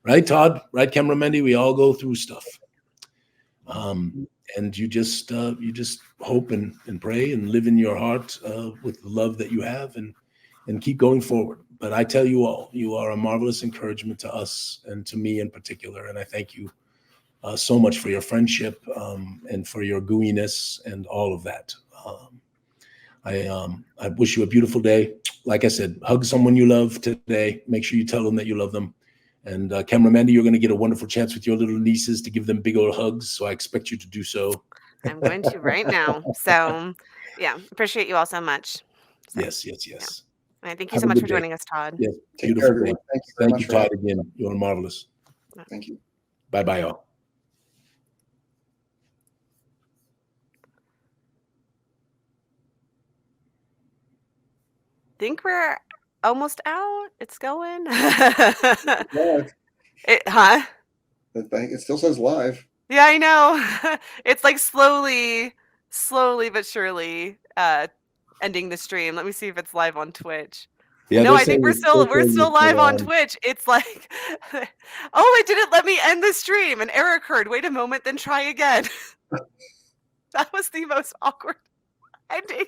right, Todd? Right, Camera Mandy? We all go through stuff. And you just hope and pray and live in your heart with the love that you have and keep going forward. But I tell you all, you are a marvelous encouragement to us and to me in particular. And I thank you so much for your friendship and for your gooiness and all of that. I wish you a beautiful day. Like I said, hug someone you love today. Make sure you tell them that you love them. And Camera Mandy, you're going to get a wonderful chance with your little nieces to give them big old hugs. So I expect you to do so. I'm going to right now. So, yeah, appreciate you all so much. So, yes. Yeah. And thank you Have so a much good for day. joining us, Todd. Yes, Take beautiful care, day. everyone. Thank you very Thank much you, for Todd, having again. You're marvelous. me. Thank you. Bye-bye, y'all. Think we're almost out. It's going. Live. Huh? It still says live. Yeah, I know. It's like slowly but surely ending the stream. Let me see if it's live on Twitch. Yeah, No, they're I think saying we're still live on Twitch. Twitch. It's like, oh, it didn't let me end the stream. An error occurred. Wait a moment, then try again. That was the most awkward ending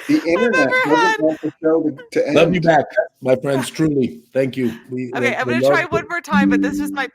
The internet doesn't want the show to end. Love you back, my friends. Truly, thank you. Okay, I'm gonna try one more time, but this just might be